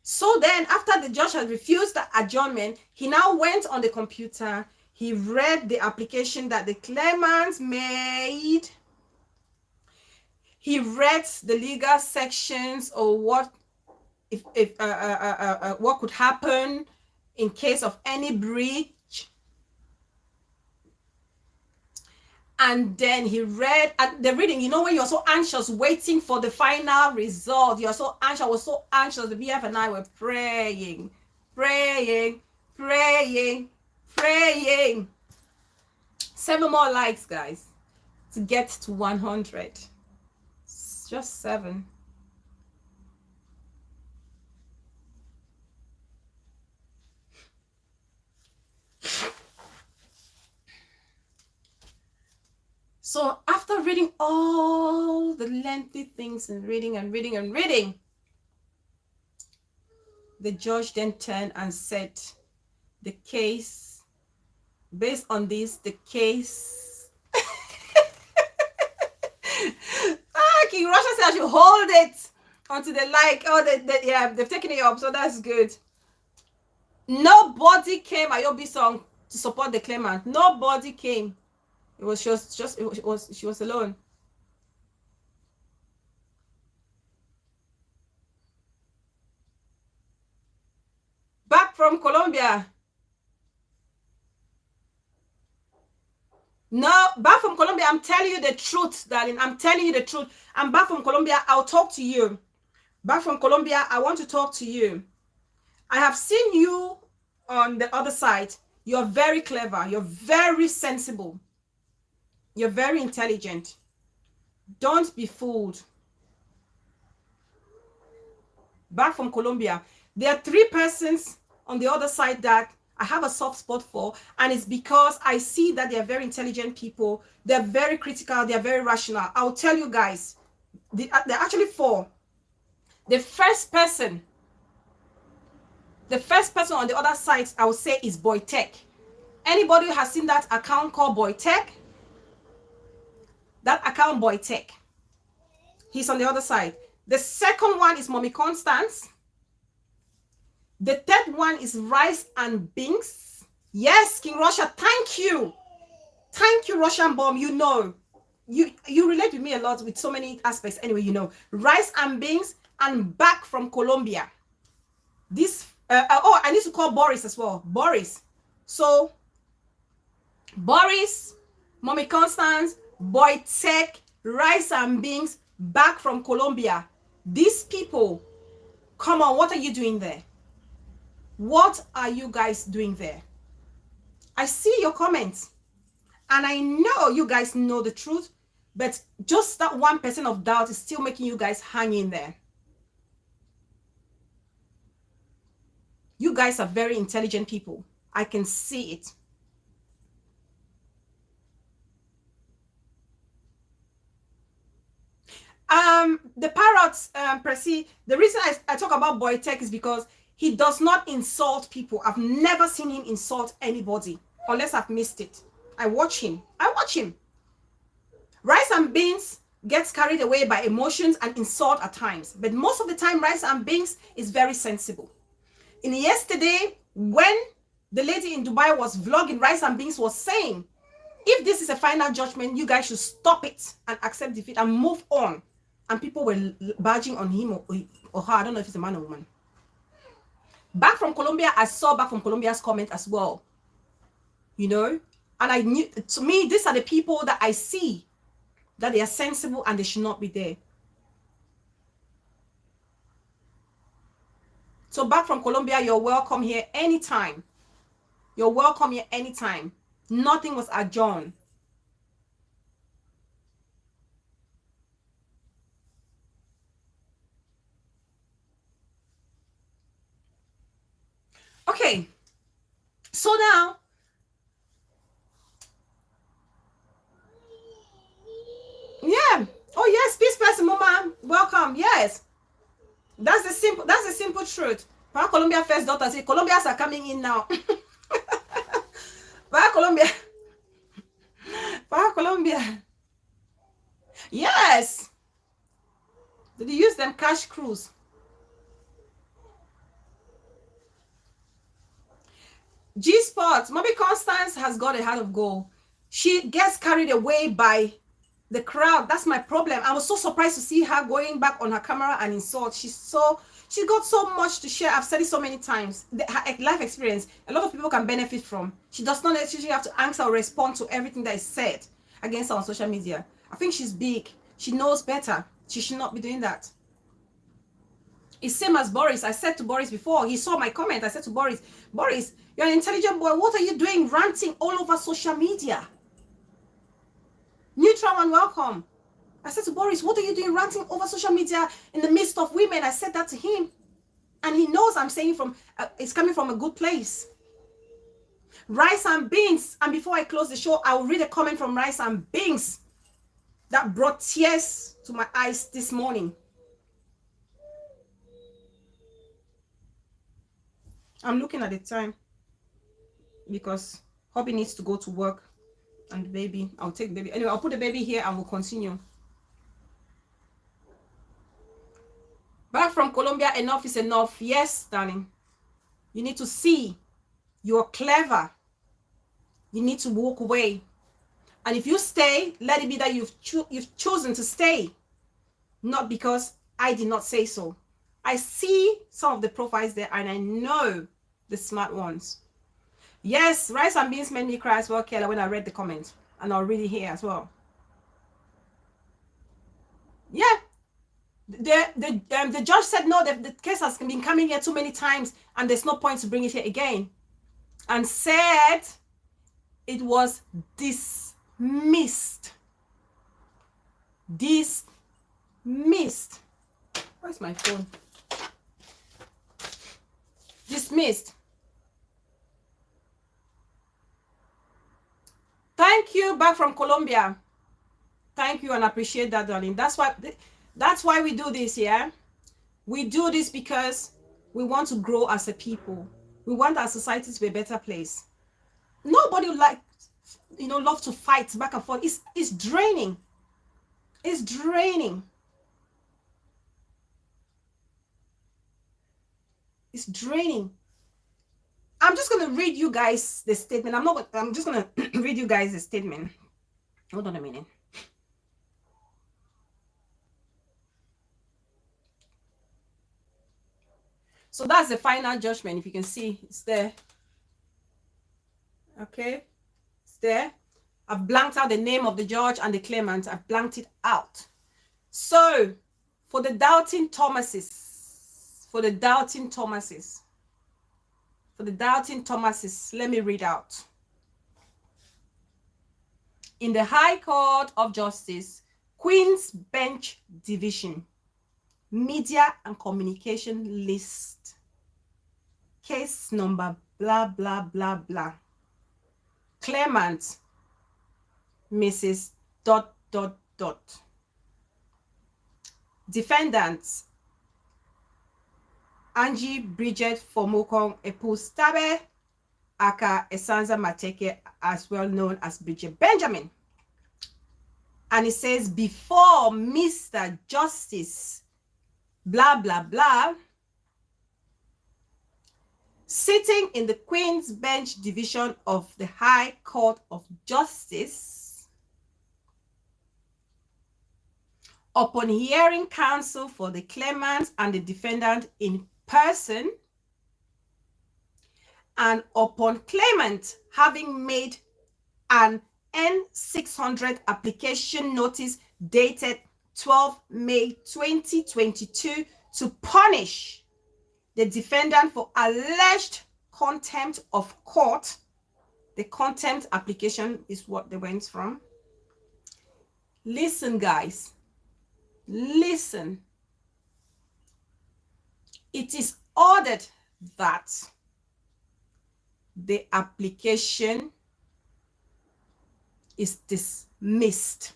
So then, after the judge had refused the adjournment, he now went on the computer. He read the application that the claimant made. He read the legal sections or what could happen in case of any breach. And then he read, and the reading, when you're so anxious waiting for the final result, you're so anxious. I was so anxious. The BF and I were praying. 7 more likes, guys, to get to 100. Just 7. So after reading all the lengthy things and reading, the judge then turned and said, the case, based on this, the case. King Russia said I should hold it until they like. Oh, yeah, they've taken it up, so that's good. Nobody came Ayobi song to support the claimant. Nobody came. She was alone. Back from Colombia. No, back from Colombia. I'm telling you the truth, darling. I'm telling you the truth. I'm back from Colombia. I'll talk to you. Back from Colombia, I want to talk to you. I have seen you on the other side. You're very clever. You're very sensible. You're very intelligent. Don't be fooled. Back from Colombia. There are 3 persons on the other side that I have a soft spot for, and it's because I see that they're very intelligent people. They're very critical. They're very rational. I'll tell you guys, they're actually 4. The first person on the other side, I would say, is Boy Tech. Anybody who has seen that account called Boy Tech? That account, Boy Tech. He's on the other side. The second one is Mommy Constance. The third one is Rice and Beans. Yes, King Russia, thank you. Thank you, Russian Bomb. You know, you relate with me a lot with so many aspects. Anyway, you know, Rice and Beans and back from Colombia. This, oh, I need to call Boris as well. Boris. So, Boris, Mommy Constance, Boy Tech, Rice and Beans, back from Colombia. These people, come on, what are you doing there? What are you guys doing there? I see your comments, and I know you guys know the truth, but just that 1% of doubt is still making you guys hang in there. You guys are very intelligent people. I can see it. The parrots, Percy, the reason I talk about Boy Tech is because he does not insult people. I've never seen him insult anybody, unless I've missed it. I watch him. Rice and Beans gets carried away by emotions and insult at times, but most of the time, Rice and Beans is very sensible. In yesterday, when the lady in Dubai was vlogging, Rice and Beans was saying, if this is a final judgment, you guys should stop it and accept defeat and move on. And people were barging on him or her. I don't know if it's a man or woman. Back from Colombia, I saw Back from Colombia's comment as well. You know? And I knew, to me, these are the people that I see that they are sensible and they should not be there. So Back from Colombia, you're welcome here anytime. You're welcome here anytime. Nothing was adjourned. Okay, so now, yeah. Oh yes, peace person, mama. Welcome. Yes, that's the simple truth. Para Colombia first daughter say Colombians are coming in now. Para Colombia. Yes. Did you use them cash cruise? G-Spot, Mommy Constance has got a heart of gold. She gets carried away by the crowd. That's my problem. I was so surprised to see her going back on her camera and insult. She got so much to share. I've said it so many times. Her life experience, a lot of people can benefit from. She does not necessarily have to answer or respond to everything that is said against her on social media. I think she's big. She knows better. She should not be doing that. It's same as Boris. I said to Boris before, he saw my comment. I said to Boris, Boris, you're an intelligent boy. What are you doing ranting all over social media? Neutral and welcome. I said to Boris, what are you doing ranting over social media in the midst of women? I said that to him. And he knows I'm saying it's coming from a good place. Rice and Beans. And before I close the show, I will read a comment from Rice and Beans that brought tears to my eyes this morning. I'm looking at the time because Hobby needs to go to work and the baby, I'll take the baby. Anyway, I'll put the baby here and we'll continue. Back from Colombia, enough is enough. Yes, darling. You need to see you're clever. You need to walk away. And if you stay, let it be that you've chosen to stay. Not because I did not say so. I see some of the profiles there and I know the smart ones. Yes, Rice and Beans made me cry as well, Kayla, when I read the comment. And I'll read it here as well. Yeah. The judge said no, the case has been coming here too many times and there's no point to bring it here again, and said it was dismissed. Dismissed. Where's my phone? Dismissed. Thank you, back from Colombia. Thank you and appreciate that, darling. That's why we do this, yeah? We do this because we want to grow as a people. We want our society to be a better place. Nobody love to fight back and forth. It's draining. It's draining. It's draining. I'm just going to read you guys the statement. I'm just going to read you guys the statement. Hold on a minute. So that's the final judgment. If you can see, it's there. Okay, it's there. I've blanked out the name of the judge and the claimant. I've blanked it out. So for the doubting Thomases, let me read out. In the High Court of Justice, Queen's Bench Division, Media and Communication List, case number blah, blah, blah, blah. Claimant, Mrs. ... Defendants, Angie Bridget Fomokong Epustabe, aka Esanza Mateke, as well known as Bridget Benjamin. And it says, before Mr. Justice, blah, blah, blah, sitting in the Queen's Bench Division of the High Court of Justice, upon hearing counsel for the claimant and the defendant in person, and upon claimant having made an N600 application notice dated 12 May 2022 to punish the defendant for alleged contempt of court. The contempt application is what they went from. Listen, guys. Listen. It is ordered that the application is dismissed.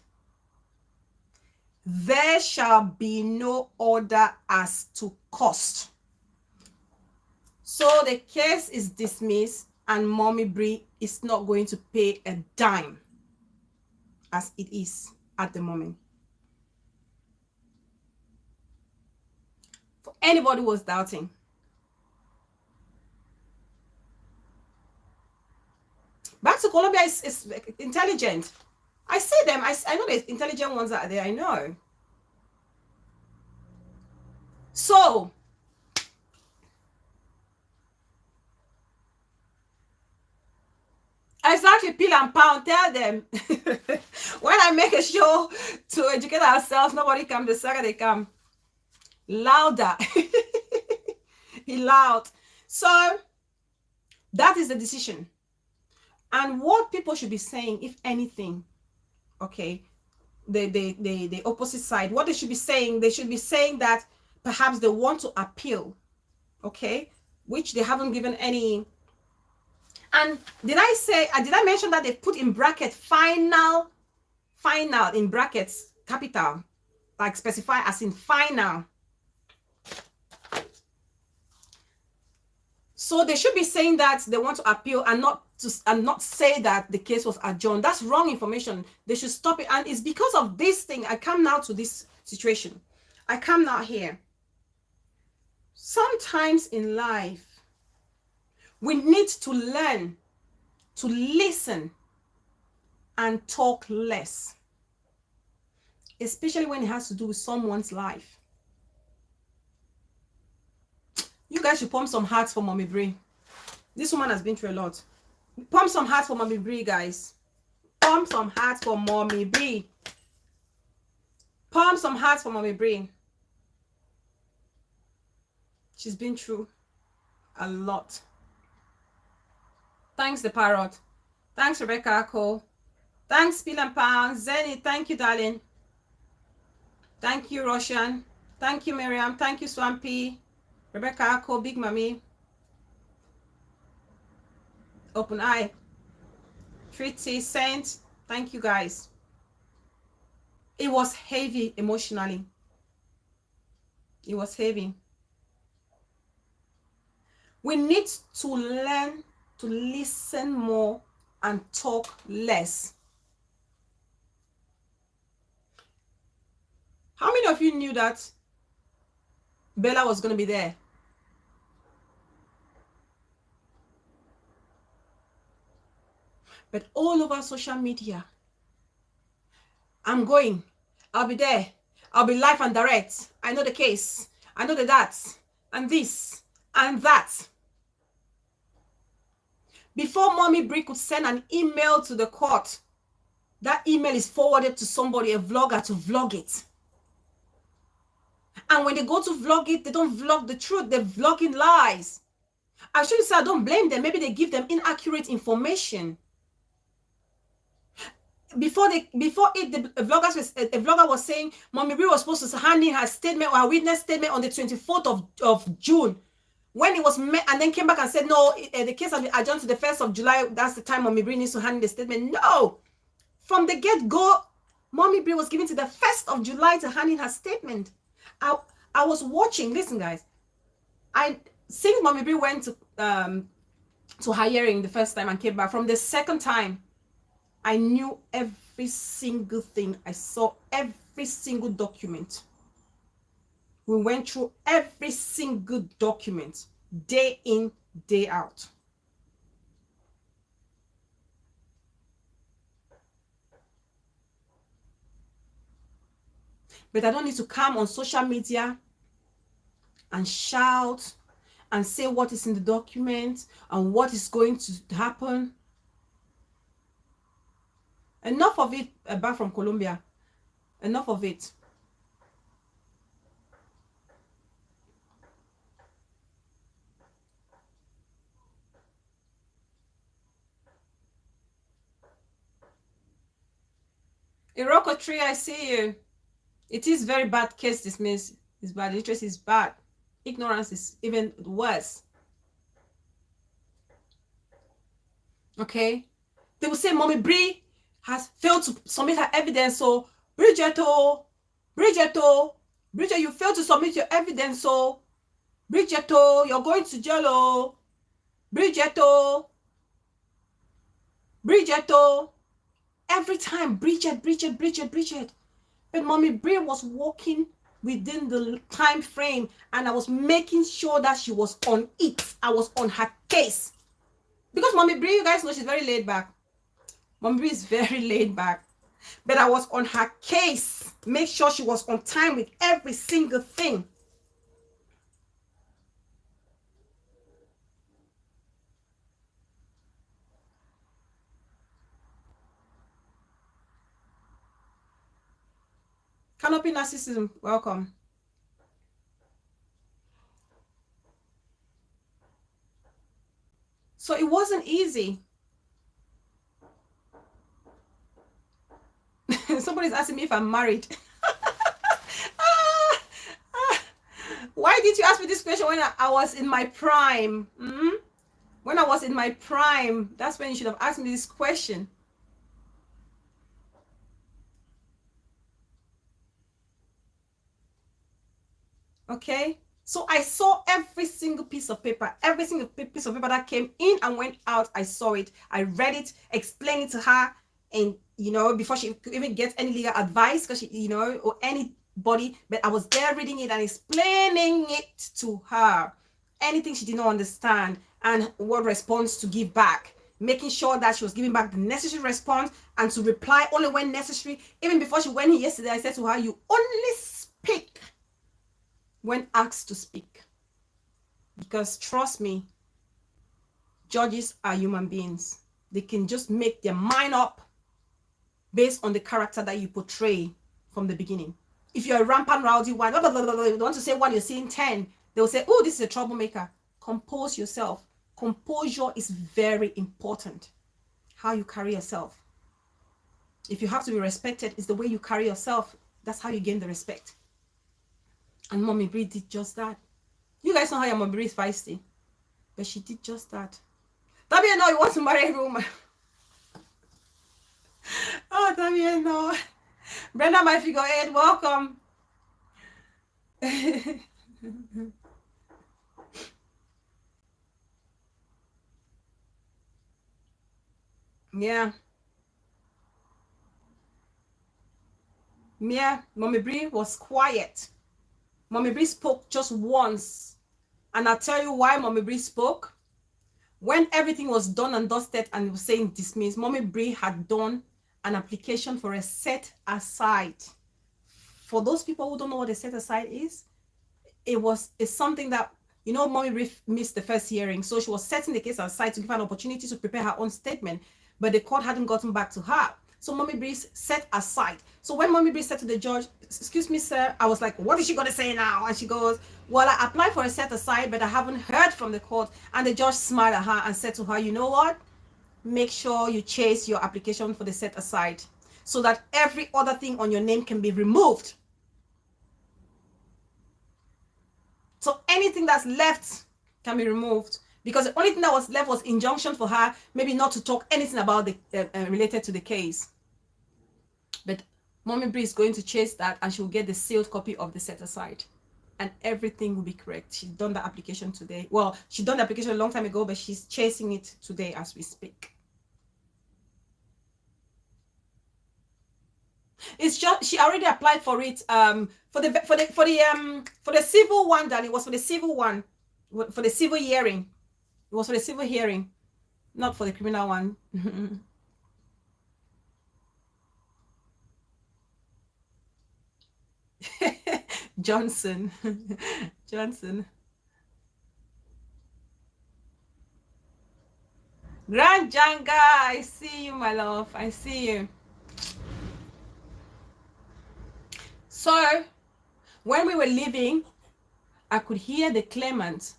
There shall be no order as to cost. So the case is dismissed and Mommy Bree is not going to pay a dime as it is at the moment. For anybody who was doubting. Back to Colombia is intelligent. I see them. I know the intelligent ones that are there. I know. So, exactly, peel and pound. Tell them. When I make a show to educate ourselves, nobody come. The second they come, louder. He loud. So, that is the decision. And what people should be saying, if anything, okay, the opposite side, what they should be saying that perhaps they want to appeal, okay, which they haven't given any. And did I mention that they put in bracket final in brackets, capital, like specify as in final. So they should be saying that they want to appeal and not say that the case was adjourned. That's wrong information. They should stop it. And it's because of this thing I come now to this situation. I come now here. Sometimes in life, we need to learn to listen and talk less, especially when it has to do with someone's life. You guys should pump some hearts for Mommy Bree. This woman has been through a lot. Pump some hearts for Mommy Bree, guys. Pump some hearts for Mommy Bree. Pump some hearts for Mommy Bree. She's been through a lot. Thanks, the parrot. Thanks, Rebecca Ako. Thanks, Bill and Pound. Zenny, thank you, darling. Thank you, Roshan. Thank you, Miriam. Thank you, Swampy. Rebecca Ako, Big Mommy. Open Eye. Treaty, Saint. Thank you, guys. It was heavy emotionally. It was heavy. We need to learn to listen more and talk less. How many of you knew that Bella was going to be there? But all over social media, I'm going, I'll be there, I'll be live and direct, I know the case, I know the that, and this, and that. Before Mommy Brie could send an email to the court, that email is forwarded to somebody, a vlogger, to vlog it. And when they go to vlog it, they don't vlog the truth, they're vlogging lies. I shouldn't say I don't blame them, maybe they give them inaccurate information. Before the vlogger was saying Mommy Brie was supposed to hand in her statement or her witness statement on the 24th of June. When it was met and then came back and said, no, the case has been adjourned to the 1st of July. That's the time Mommy Brie needs to hand in the statement. No. From the get-go, Mommy Brie was given to the 1st of July to hand in her statement. I was watching. Listen, guys. Since Mommy Brie went to her hearing the first time and came back, from the second time, I knew every single thing. I saw every single document. We went through every single document, day in, day out. But I don't need to come on social media and shout and say what is in the document and what is going to happen. Enough of it back from Colombia. Enough of it. Iroko Tree, I see you. It is very bad case dismissed. It's bad. Literacy is bad. Ignorance is even worse. Okay? They will say Mommy Brie has failed to submit her evidence. So, Bridget, you failed to submit your evidence. So, Bridget, you're going to jail. Bridget. Every time, Bridget. But Mommy Brie was working within the time frame, and I was making sure that she was on it. I was on her case. Because Mommy Brie, you guys know she's very laid back. Mommy Brie is very laid back. But I was on her case. Make sure she was on time with every single thing. Canopy Narcissism, welcome. So it wasn't easy. Somebody's asking me if I'm married. Why did you ask me this question when I was in my prime? When I was in my prime, that's when you should have asked me this question. Okay, so I saw every single piece of paper that came in and went out. I saw it, I read it, explained it to her, and before she could even get any legal advice, because she, or anybody, but I was there reading it and explaining it to her, anything she did not understand and what response to give back, making sure that she was giving back the necessary response and to reply only when necessary. Even before she went in yesterday, I said to her, you only speak when asked to speak, because trust me, judges are human beings. They can just make their mind up based on the character that you portray from the beginning. If you're a rampant rowdy one, you want to say one, you're seeing 10, They'll say, oh, this is a troublemaker. Compose yourself. Composure is very important. How you carry yourself. If you have to be respected, it's the way you carry yourself. That's how you gain the respect. And Mommy Bree did just that. You guys know how your Mommy Bree is feisty. But she did just that. Tabia, no, you want to marry a woman. Oh, Tabia, no. Brenda, my figure eight, welcome. Yeah. Yeah, Mommy Bree was quiet. Mommy Bree spoke just once. And I'll tell you why Mommy Bree spoke. When everything was done and dusted and was saying dismiss, Mommy Bree had done an application for a set aside. For those people who don't know what a set aside is, it's something that, you know, Mommy Bree missed the first hearing. So she was setting the case aside to give her an opportunity to prepare her own statement. But the court hadn't gotten back to her. So Mommy Bree set aside. So when Mommy Bree said to the judge, excuse me, sir, I was like, what is she going to say now? And she goes, well, I applied for a set aside, but I haven't heard from the court. And the judge smiled at her and said to her, you know what? Make sure you chase your application for the set aside so that every other thing on your name can be removed. So anything that's left can be removed, because the only thing that was left was injunction for her, maybe not to talk anything about the related to the case. But Mommy Bree is going to chase that, and she will get the sealed copy of the set aside, and everything will be correct. She's done the application today. Well, she done the application a long time ago, but she's chasing it today as we speak. It's just she already applied for it. For the civil one, Danny, it was for the civil one, for the civil hearing. It was for the civil hearing, not for the criminal one. Johnson. Johnson. Grand Janga, I see you, my love. I see you. So, when we were leaving, I could hear the claimant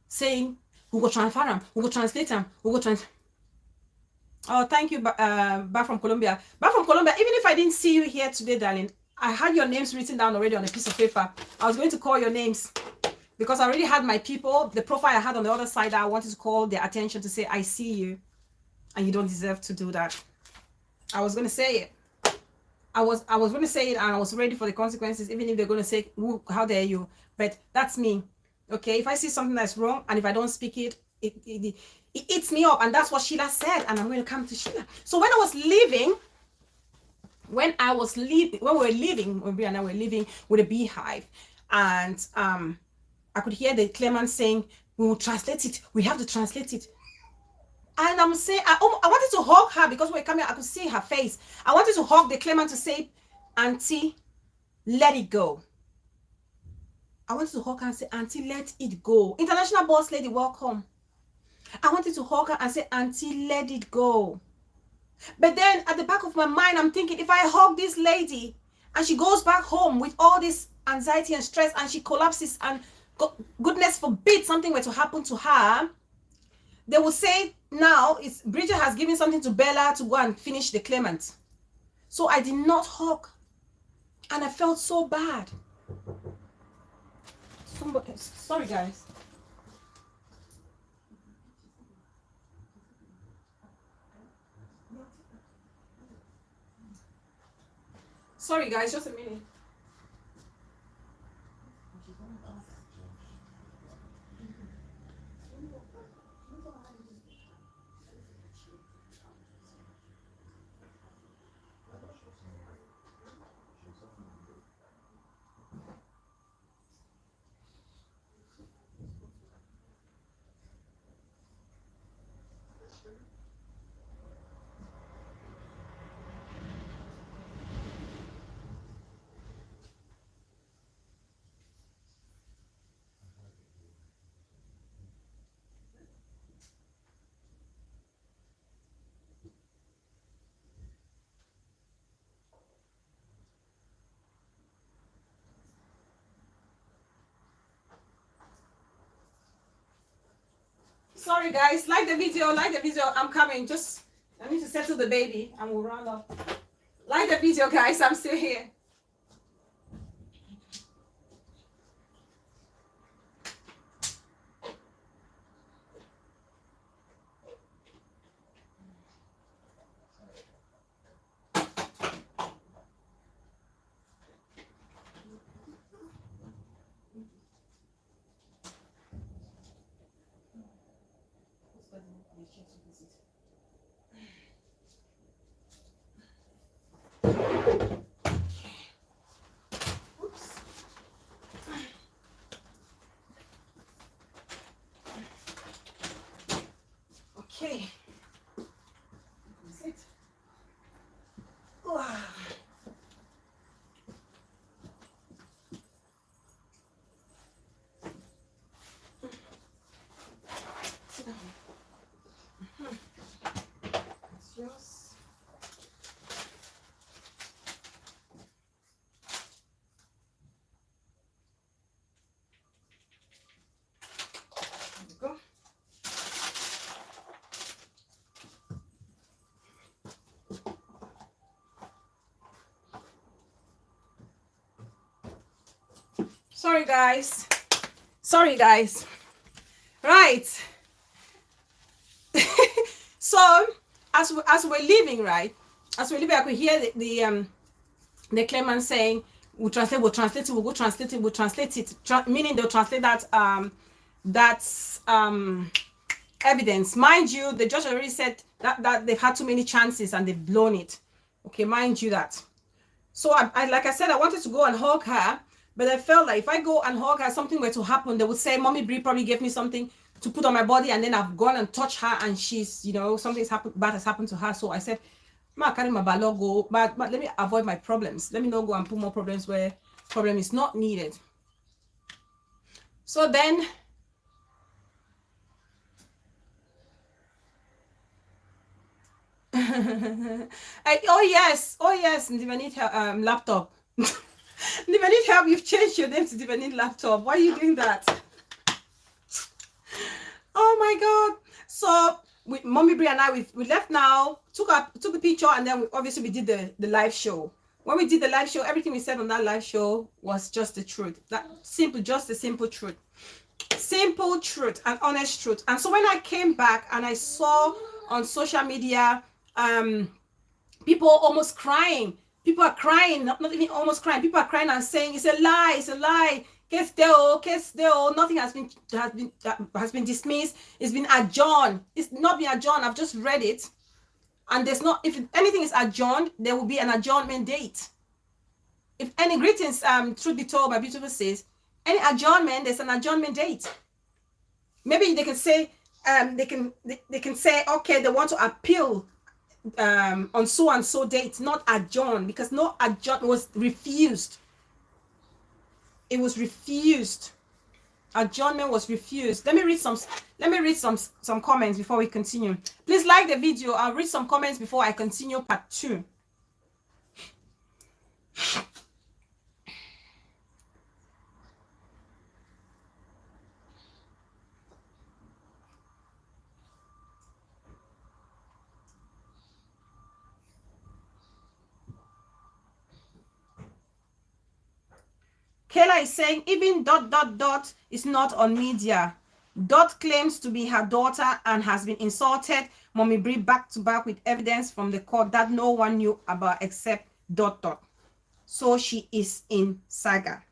saying, we go transfer him, we go translate him, we go trans. Oh, thank you, back from Colombia. Back from Colombia, even if I didn't see you here today, darling, I had your names written down already on a piece of paper. I was going to call your names because I already had my people, the profile I had on the other side, I wanted to call their attention to say, I see you, and you don't deserve to do that. I was going to say it. I was going to say it, and I was ready for the consequences, even if they're going to say, how dare you? But that's me. Okay, if I see something that's wrong, and if I don't speak it, it eats me up, and that's what Sheila said, and I'm going to come to Sheila. So when we were leaving, when we and I were leaving with a beehive, and I could hear the claimant saying, we will translate it, we have to translate it. And I'm saying, I wanted to hug her because we were coming, I could see her face. I wanted to hug the claimant to say, Auntie, let it go. I wanted to hug her and say, Auntie, let it go. International boss lady, welcome. I wanted to hug her and say, Auntie, let it go. But then at the back of my mind, I'm thinking, if I hug this lady and she goes back home with all this anxiety and stress and she collapses and goodness forbid something were to happen to her, they will say, now Bridget has given something to Bella to go and finish the claimant. So I did not hug. And I felt so bad. Sorry, guys. Sorry, guys, just a minute. Sorry guys, like the video, I'm coming. Just I need to settle the baby and we'll round up. Like the video guys, I'm still here. Okay. Sit. Wow. Sit down. It's yours. There we go. Sorry guys. Right. So as we're leaving, right, I could hear the claimant saying, we'll translate it, we'll go translate it, we'll translate it, meaning they'll translate that evidence. Mind you, the judge already said that they've had too many chances and they've blown it. Okay, mind you that. So I like I said, I wanted to go and hug her, but I felt like if I go and hug her, something were to happen. They would say, Mommy Bree probably gave me something to put on my body, and then I've gone and touched her, and she's, you know, something's happened, bad has happened to her. So I said, Ma, carry my balo go, but let me avoid my problems. Let me not go and put more problems where problem is not needed. So then, oh yes, if I need help, laptop. If I need help, you've changed your name to Divanite Laptop. Why are you doing that? Oh my God. So with Mommy Bree and I, we left now, took a picture, and then we did the live show. When we did the live show, everything we said on that live show was just the truth. That simple, just the simple truth. Simple truth and honest truth. And so when I came back and I saw on social media, people almost crying. People are crying, not even almost crying. People are crying and saying, it's a lie, it's a lie. Case still, nothing has been dismissed. It's been adjourned. It's not been adjourned. I've just read it. And there's not, if anything is adjourned, there will be an adjournment date. If any greetings, truth be told, my beautiful sis, any adjournment, there's an adjournment date. Maybe they can say, they can say, okay, they want to appeal on so and so date, not adjourn, because no adjourn was refused. It was refused. Adjournment was refused. Let me read some comments before we continue. Please like the video. I'll read some comments before I continue part 2. Kayla is saying, even ... is not on media. Dot claims to be her daughter and has been insulted. Mommy Bree back to back with evidence from the court that no one knew about except ... So she is in saga.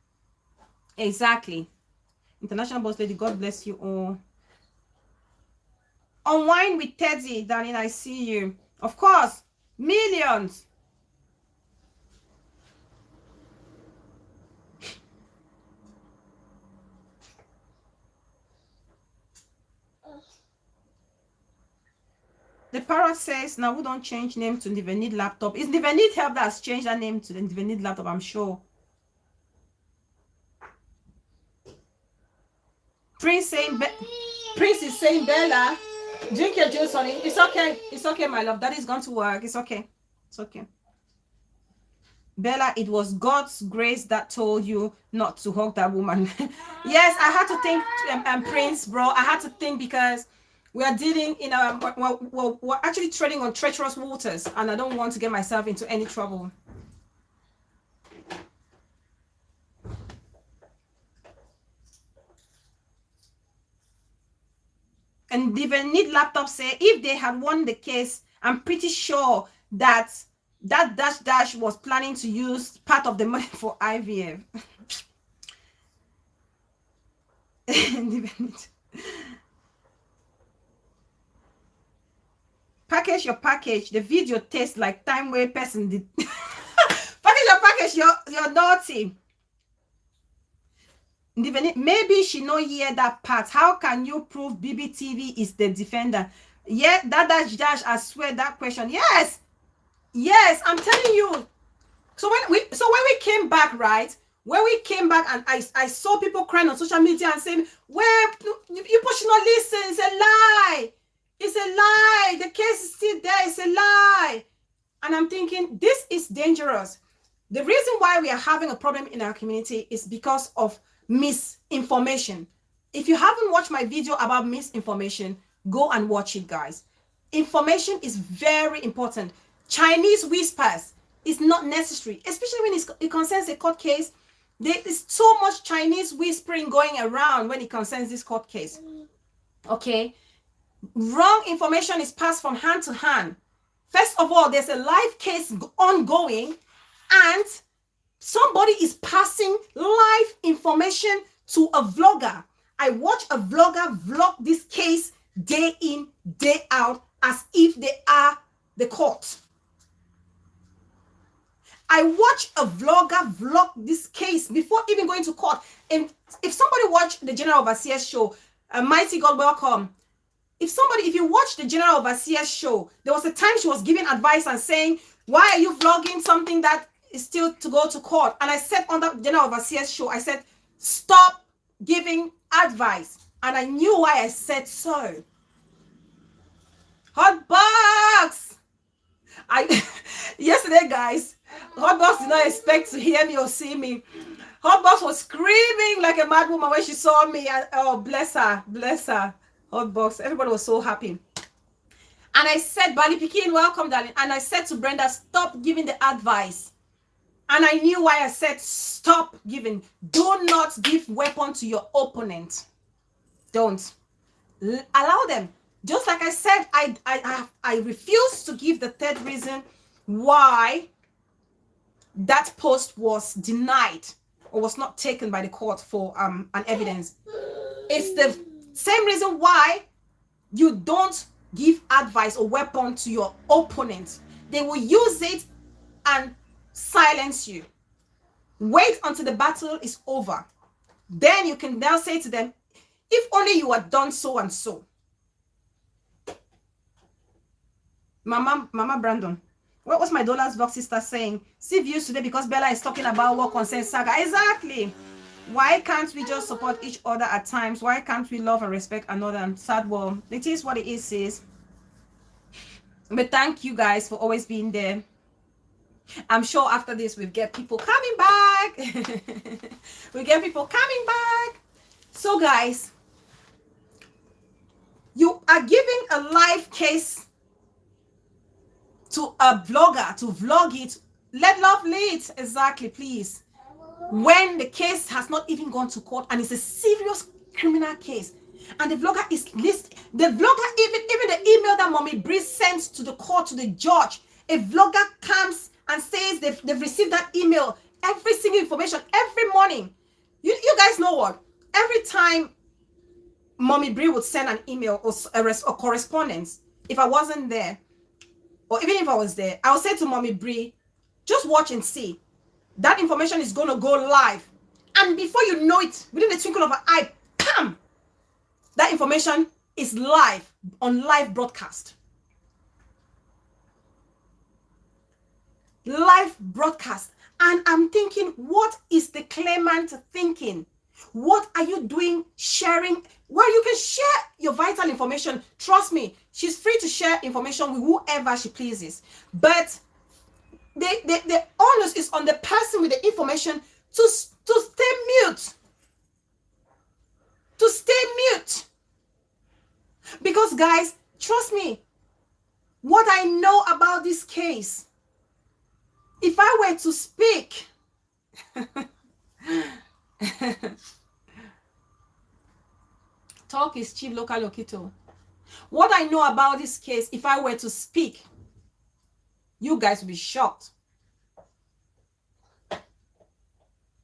Exactly. International boss lady, God bless you all. Unwind with Teddy, darling, I see you. Of course, millions. The parrot says, now we don't change name to Divanite Laptop. It's Divanite Help that has changed that name to the Divanite Laptop, I'm sure. Prince is saying, Bella, drink your juice, honey. It's okay. It's okay, my love. That is going to work. It's okay. It's okay. Bella, it was God's grace that told you not to hug that woman. Yes, I had to think, Prince, bro. I had to think because We are dealing in we're actually treading on treacherous waters, and I don't want to get myself into any trouble. And even Need Laptop say if they had won the case, I'm pretty sure that dash was planning to use part of the money for IVF. Package your package. The video tastes like time where person did. Package your package. You're naughty. Maybe she no hear that part. How can you prove BBTV is the defender? Yeah, that dash. I swear that question. Yes, I'm telling you. So when we came back, right? When we came back, and I saw people crying on social media and saying, "Well, you people should not listen. It's a lie. It's a lie. The case is still there. It's a lie." And I'm thinking, this is dangerous. The reason why we are having a problem in our community is because of misinformation. If you haven't watched my video about misinformation, go and watch it, guys. Information is very important. Chinese whispers is not necessary, especially when it concerns a court case. There is so much Chinese whispering going around when it concerns this court case. Okay? Wrong information is passed from hand to hand. First of all, there's a live case ongoing, and somebody is passing live information to a vlogger. I watch a vlogger vlog this case day in, day out, as if they are the court. I watch a vlogger vlog this case before even going to court. And if somebody watched the General Overseer's show, Mighty God Welcome, if you watch the General Overseer's show, there was a time she was giving advice and saying, why are you vlogging something that is still to go to court? And I said on the General Overseer's show, I said, stop giving advice. And I knew why I said so. Hot box! Yesterday, guys, Hotbox did not expect to hear me or see me. Hotbox was screaming like a mad woman when she saw me. And, oh, bless her. Hotbox. Everybody was so happy. And I said, Bali Pikin, welcome, darling. And I said to Brenda, stop giving the advice. And I knew why I said stop giving. Do not give weapon to your opponent. Don't. Allow them. Just like I said, I refuse to give the third reason why that post was denied or was not taken by the court for an evidence. It's the same reason why you don't give advice or weapon to your opponent. They will use it and silence you. Wait until the battle is over. Then you can now say to them, if only you had done so and so. Mama Brandon, what was my Dollars Box sister saying? See views today because Bella is talking about what concerns Saga. Exactly. Why can't we just support each other at times? Why can't we love and respect another? Sad world. It is what it is, sis. But thank you guys for always being there. I'm sure after this we'll get people coming back. We get people coming back. So guys, you are giving a live case to a vlogger to vlog it. Let love lead. Exactly, please. When the case has not even gone to court and it's a serious criminal case, and the vlogger is listed, the vlogger, even the email that Mommy Bree sends to the court, to the judge, a vlogger comes and says they've received that email, every single information, every morning. You guys know what? Every time Mommy Bree would send an email or correspondence, if I wasn't there, or even if I was there, I would say to Mommy Bree, just watch and see. That information is going to go live. And before you know it, within the twinkle of an eye, bam! That information is live, on live broadcast. Live broadcast. And I'm thinking, what is the claimant thinking? What are you doing sharing? Well, you can share your vital information. Trust me, she's free to share information with whoever she pleases. But the onus is on the person with the information to stay mute. To stay mute. Because guys, trust me, what I know about this case, if I were to speak, talk is cheap, local loquito. What I know about this case, if I were to speak, you guys would be shocked.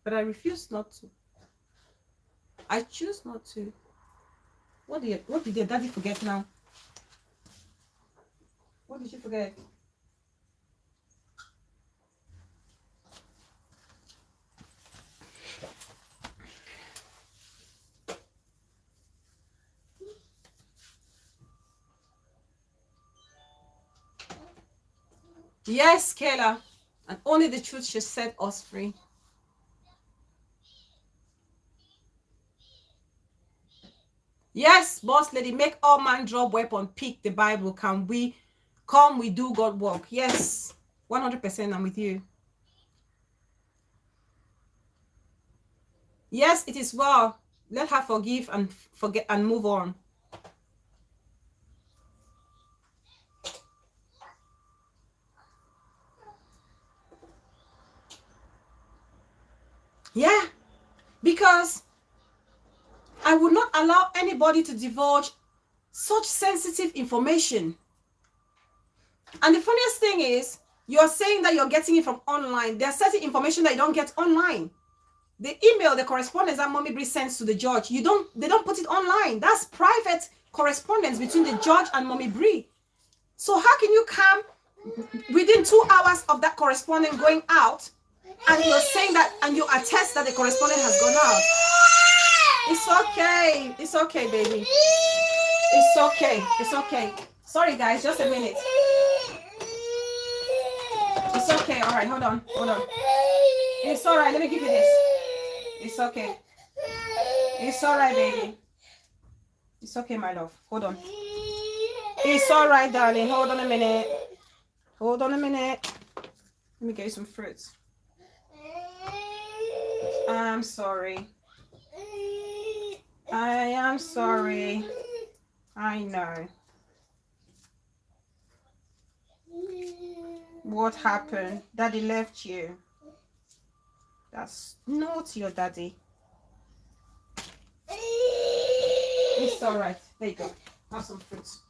But I refuse not to. I choose not to. What did your daddy forget now? What did you forget? Yes, Kayla. And only the truth shall set us free. Yes, boss lady, make all man drop weapon, pick the Bible. Can we come, we do God work? Yes, 100% I'm with you. Yes, it is well. Let her forgive and forget and move on. Yeah, because I would not allow anybody to divulge such sensitive information. And the funniest thing is, you're saying that you're getting it from online. There's certain information that you don't get online. The email, the correspondence that Mommy Bree sends to the judge, they don't put it online. That's private correspondence between the judge and Mommy Bree. So how can you come within 2 hours of that correspondence going out, and you're saying that, and you attest that the correspondence has gone out? It's okay. It's okay, baby. It's okay. It's okay. Sorry, guys. Just a minute. It's okay. All right. Hold on. Hold on. It's all right. Let me give you this. It's okay. It's all right, baby. It's okay, my love. Hold on. It's all right, darling. Hold on a minute. Hold on a minute. Let me get you some fruits. I'm sorry. I am sorry. I know. What happened? Daddy left you. That's not your daddy. It's all right. There you go. Have some fruits.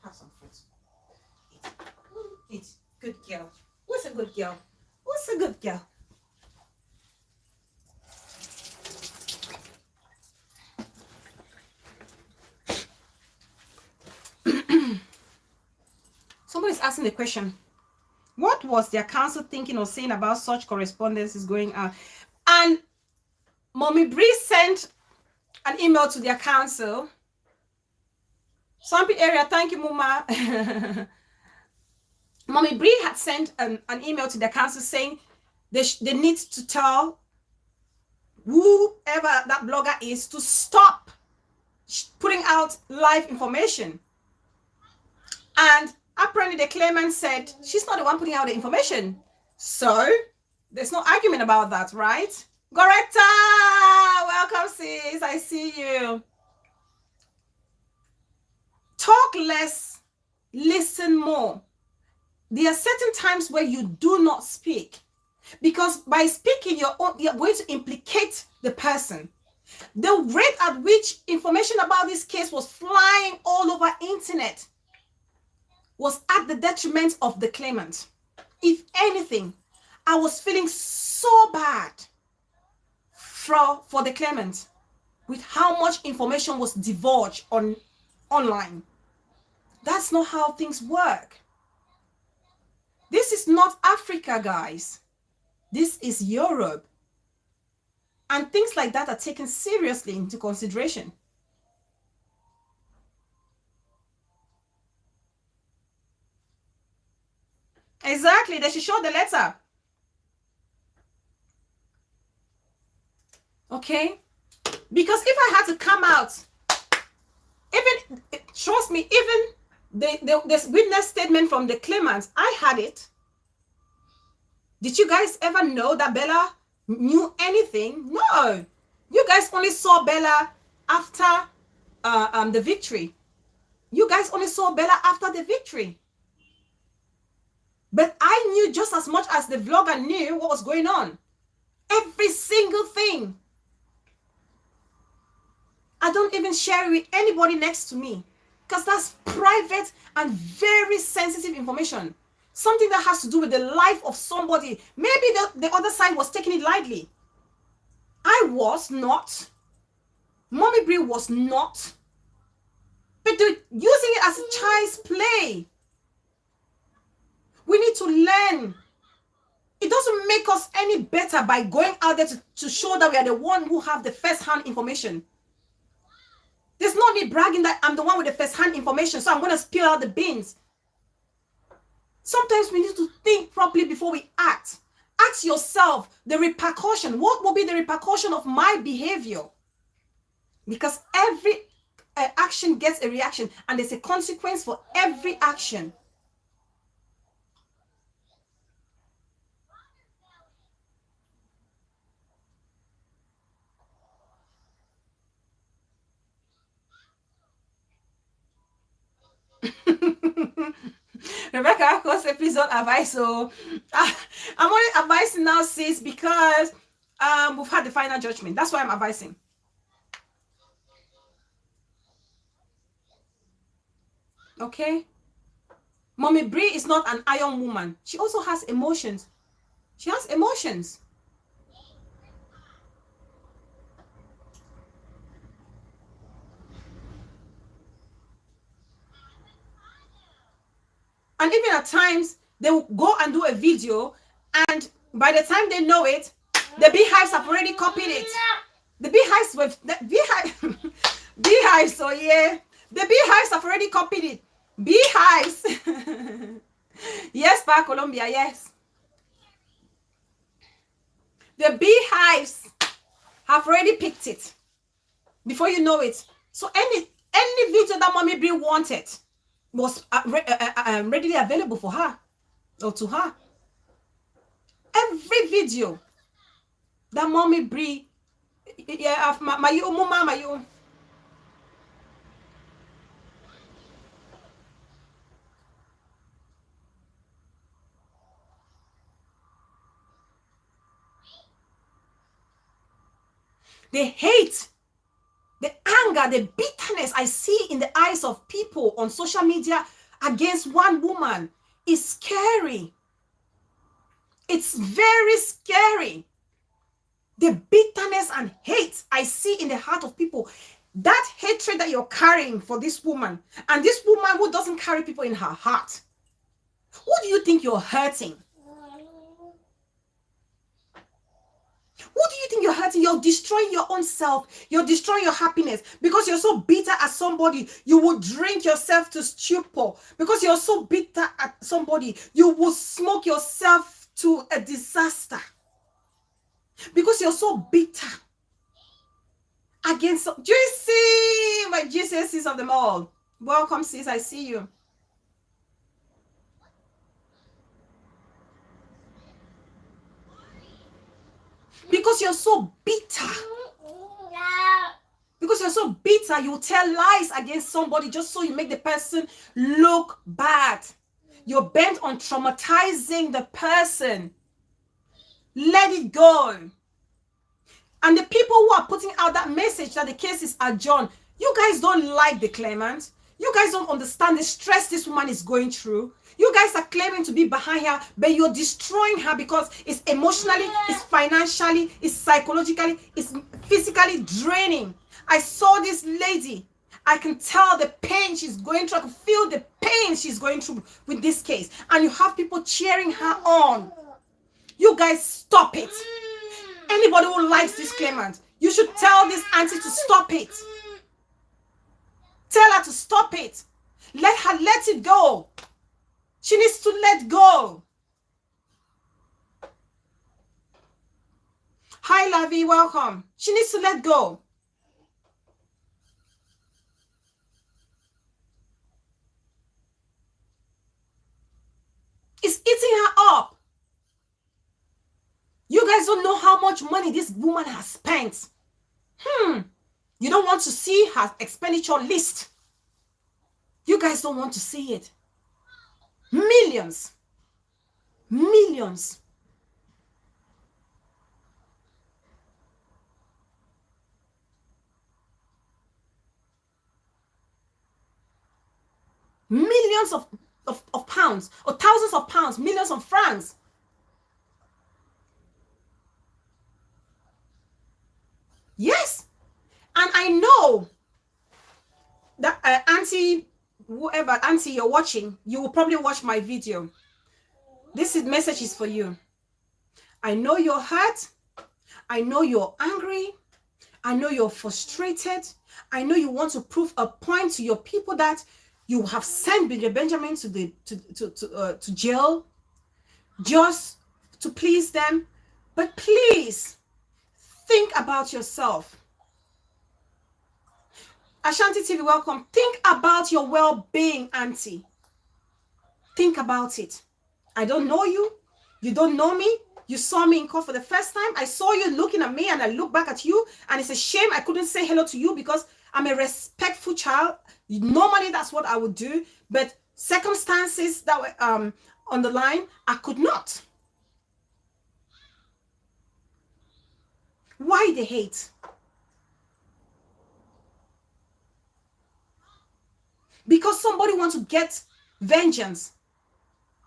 Have some fruits. Eat. Good girl. What's a good girl? What's a good girl? Somebody's asking the question, what was their counsel thinking or saying about such correspondences going out? And Mommy Bree sent an email to their counsel. Sampi area, thank you, Muma. Mommy Bree had sent an email to their counsel saying they need to tell whoever that blogger is to stop putting out live information. And apparently the claimant said she's not the one putting out the information. So there's no argument about that, right? Goretta, welcome sis, I see you. Talk less, listen more. There are certain times where you do not speak, because by speaking, you're going to implicate the person. The rate at which information about this case was flying all over internet was at the detriment of the claimant. If anything, I was feeling so bad for the claimant with how much information was divulged online. That's not how things work. This is not Africa, guys. This is Europe. And things like that are taken seriously into consideration. Exactly, they should show the letter. Okay? Because if I had to come out, even, trust me, even the witness statement from the claimants, I had it. Did you guys ever know that Bella knew anything? No. You guys only saw Bella after the victory. You guys only saw Bella after the victory. But I knew just as much as the vlogger knew what was going on. Every single thing. I don't even share it with anybody next to me because that's private and very sensitive information. Something that has to do with the life of somebody. Maybe the other side was taking it lightly. I was not. Mommy Brie was not. But they're using it as a child's play. We need to learn. It doesn't make us any better by going out there to show that we are the one who have the first-hand information. There's no me bragging that I'm the one with the first-hand information, so I'm going to spill out the beans. Sometimes we need to think properly before we act. Ask yourself the repercussion. What will be the repercussion of my behavior? Because every action gets a reaction, and there's a consequence for every action. Rebecca, of course, please don't advise. So I'm only advising now, sis, because we've had the final judgment. That's why I'm advising. Okay? Mommy Brie is not an iron woman. She also has emotions. She has emotions. And even at times, they will go and do a video, and by the time they know it, the beehives have already copied it. The beehives with the beehives, so yeah, the beehives have already copied it. Beehives. Yes, pa Colombia, yes. The beehives have already picked it before you know it. So any video that Mommy Brie wanted was readily available for her or to her. Every video that Mommy Brie, yeah, my the hate, the anger, the bitterness I see in the eyes of people on social media against one woman is scary. It's very scary. The bitterness and hate I see in the heart of people, that hatred that you're carrying for this woman, and this woman who doesn't carry people in her heart, who do you think you're hurting? Who do you think you're hurting? You're destroying your own self. You're destroying your happiness. Because you're so bitter at somebody, you will drink yourself to stupor. Because you're so bitter at somebody, you will smoke yourself to a disaster. Because you're so bitter against... Do you see my GCSEs of them all? Welcome, sis. I see you. Because you're so bitter. Because you're so bitter, you tell lies against somebody just so you make the person look bad. You're bent on traumatizing the person. Let it go. And the people who are putting out that message that the case is adjourned, you guys don't like the claimant. You guys don't understand the stress this woman is going through. You guys are claiming to be behind her, but you're destroying her because it's emotionally, it's financially, it's psychologically, it's physically draining. I saw this lady. I can tell the pain she's going through. I can feel the pain she's going through with this case. And you have people cheering her on. You guys stop it. Anybody who likes this claimant, you should tell this auntie to stop it. Tell her to stop it. Let it go. She needs to let go. Hi, Lavi, welcome. She needs to let go. It's eating her up. You guys don't know how much money this woman has spent. You don't want to see her expenditure list. You guys don't want to see it. Millions. Millions. Millions of pounds, or thousands of pounds, millions of francs. Yes. And I know that auntie, whoever auntie you're watching, you will probably watch my video. This message is for you. I know you're hurt. I know you're angry. I know you're frustrated. I know you want to prove a point to your people that you have sent Benjamin to jail just to please them. But please think about yourself. Ashanti TV, welcome. Think about your well-being, auntie. Think about it. I don't know you. You don't know me. You saw me in court for the first time. I saw you looking at me and I look back at you. And it's a shame I couldn't say hello to you because I'm a respectful child. Normally, that's what I would do. But circumstances that were on the line, I could not. Why the hate? Because somebody wants to get vengeance.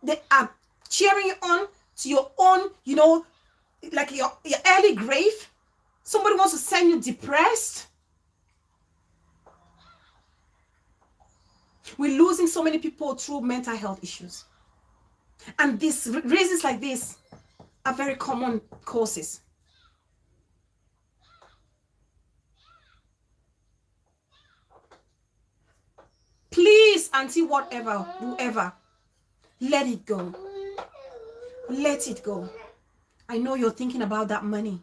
They are cheering you on to your own, you know, like your early grave. Somebody wants to send you depressed. We're losing so many people through mental health issues. And these reasons like this are very common causes. Please, auntie, whatever, whoever, let it go. Let it go. I know you're thinking about that money.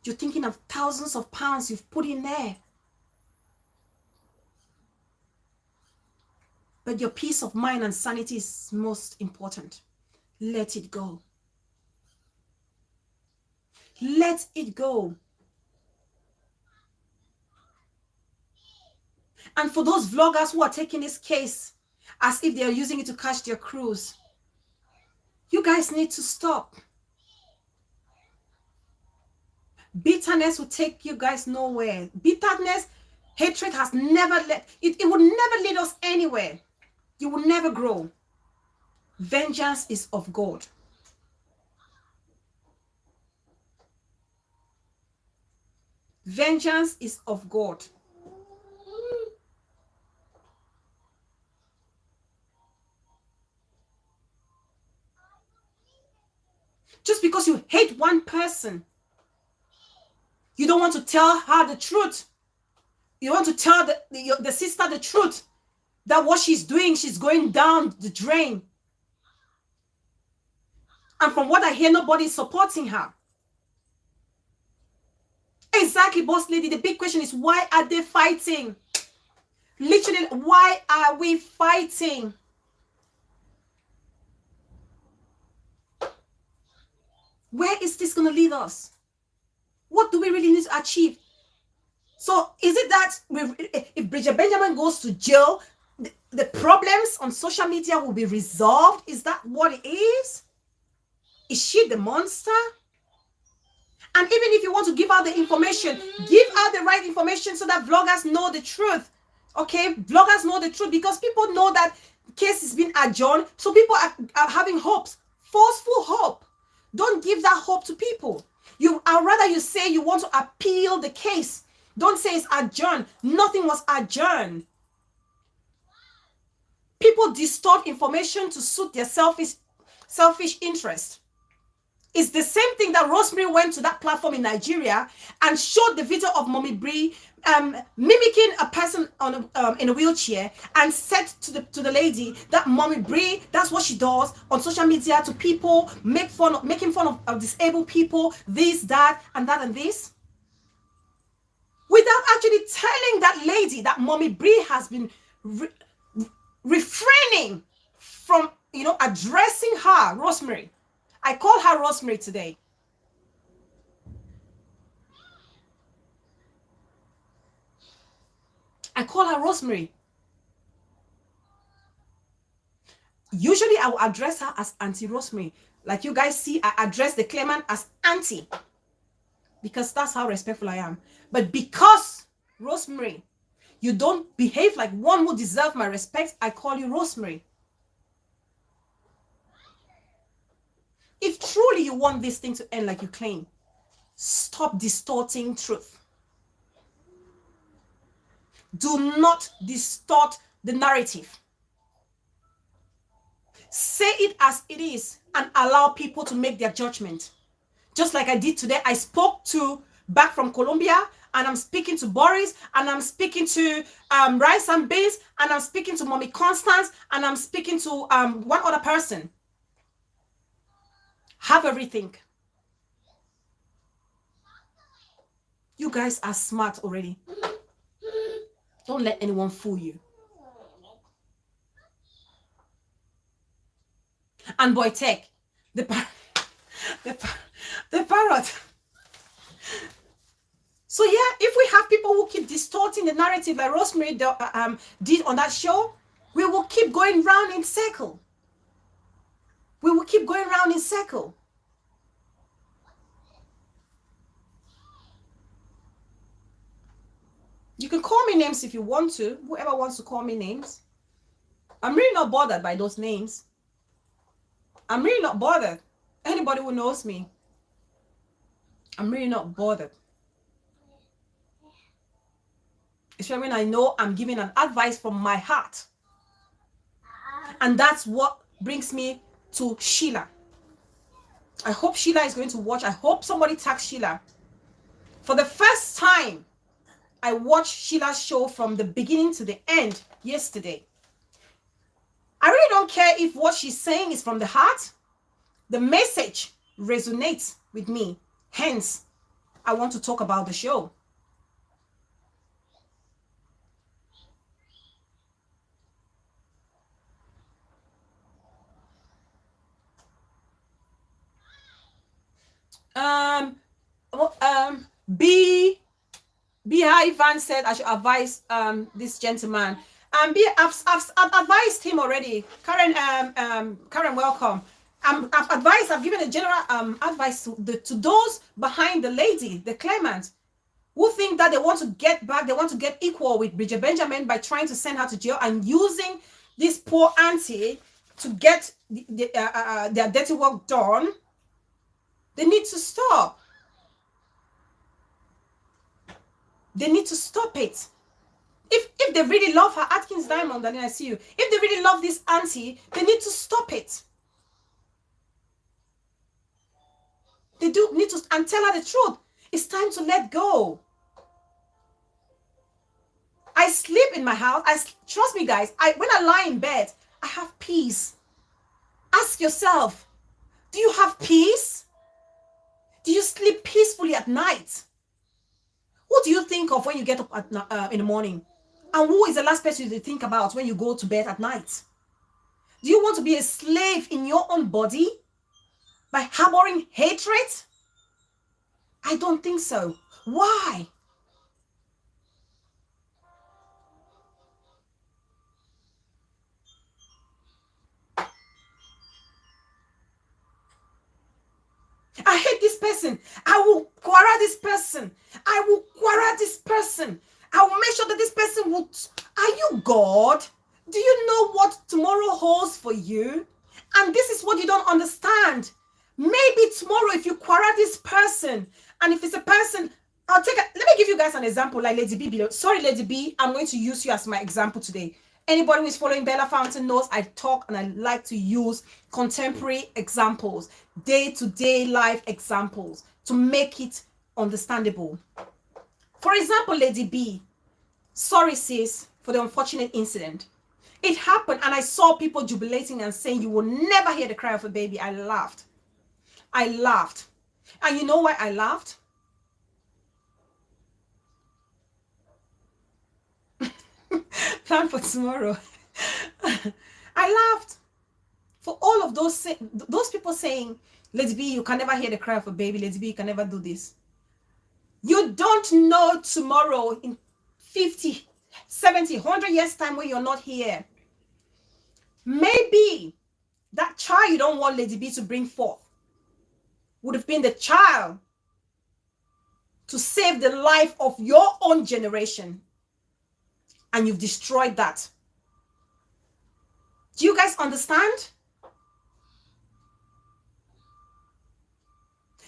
You're thinking of thousands of pounds you've put in there. But your peace of mind and sanity is most important. Let it go. Let it go. And for those vloggers who are taking this case as if they are using it to catch their cruise, you guys need to stop. Bitterness will take you guys nowhere. Bitterness, hatred has never led, it will never lead us anywhere. You will never grow. Vengeance is of God. Vengeance is of God. Just because you hate one person, you don't want to tell her the truth. You want to tell the sister the truth, that what she's doing, she's going down the drain. And from what I hear, nobody is supporting her. Exactly, boss lady. The big question is, why are they fighting? Literally, why are we fighting? Where is this going to lead us? What do we really need to achieve? So is it that if Bridget Benjamin goes to jail, the problems on social media will be resolved? Is that what it is? Is she the monster? And even if you want to give out the information, give out the right information so that vloggers know the truth. Okay, vloggers know the truth, because people know that case is being adjourned. So people are having hopes, forceful hope. Don't give that hope to people. I'd rather you say you want to appeal the case. Don't say it's adjourned. Nothing was adjourned. People distort information to suit their selfish interest. It's the same thing that Rosemary went to that platform in Nigeria and showed the video of Mommy Bree mimicking a person in a wheelchair, and said to the lady that Mommy Bree, that's what she does on social media to people, making fun of disabled people, this, that, and that, and this. Without actually telling that lady that Mommy Bree has been refraining from, addressing her, Rosemary. I call her Rosemary today. I call her Rosemary. Usually I will address her as Auntie Rosemary. Like you guys see, I address the claimant as Auntie because that's how respectful I am. But because, Rosemary, you don't behave like one who deserves my respect, I call you Rosemary. If truly you want this thing to end like you claim, stop distorting truth. Do not distort the narrative. Say it as it is and allow people to make their judgment. Just like I did today, I spoke to back from Colombia, and I'm speaking to Boris, and I'm speaking to Rice and Beans, and I'm speaking to Mommy Constance, and I'm speaking to one other person. Have everything. You guys are smart already. Don't let anyone fool you. And boy, tech, the parrot. So yeah, if we have people who keep distorting the narrative like Rosemary did on that show, we will keep going round in circle. We will keep going round in circle. You can call me names if you want to. Whoever wants to call me names. I'm really not bothered by those names. I'm really not bothered. Anybody who knows me, I'm really not bothered. Especially when I know I'm giving an advice from my heart. And that's what brings me to Sheila. I hope Sheila is going to watch. I hope somebody tags Sheila. For the first time, I watched Sheila's show from the beginning to the end yesterday. I really don't care if what she's saying is from the heart. The message resonates with me. Hence, I want to talk about the show. Ivan said I should advise this gentleman. I've advised him already. Karen, welcome. I've given a general advice to those behind the lady, the claimant, who think that they want to get back, they want to get equal with Bridget Benjamin by trying to send her to jail and using this poor auntie to get their dirty work done. They need to stop. They need to stop it. If they really love her, Atkins Diamond, and I see you. If they really love this auntie, they need to stop it. They do need to, and tell her the truth. It's time to let go. I sleep in my house. Trust me, guys. When I lie in bed, I have peace. Ask yourself, do you have peace? Do you sleep peacefully at night? What do you think of when you get up in the morning? And who is the last person you think about when you go to bed at night? Do you want to be a slave in your own body by harboring hatred? I don't think so. Why? I hate this person. I will quarrel this person. I will quarrel this person. I will make sure that this person will... Are you God? Do you know what tomorrow holds for you? And this is what you don't understand. Maybe tomorrow, if you quarrel this person, and if it's a person... let me give you guys an example like Lady B below. Sorry, Lady B, I'm going to use you as my example today. Anybody who is following Bella Fountain knows I talk and I like to use contemporary examples, day-to-day life examples to make it understandable. For example, Lady B, sorry sis for the unfortunate incident. It happened and I saw people jubilating and saying you will never hear the cry of a baby. I laughed. And you know why I laughed? Plan for tomorrow. I laughed for all of those people saying, Lady B, you can never hear the cry of a baby. Lady B, you can never do this. You don't know tomorrow in 50, 70, 100 years time when you're not here. Maybe That child you don't want Lady B to bring forth would have been the child to save the life of your own generation. And you've destroyed that. Do you guys understand?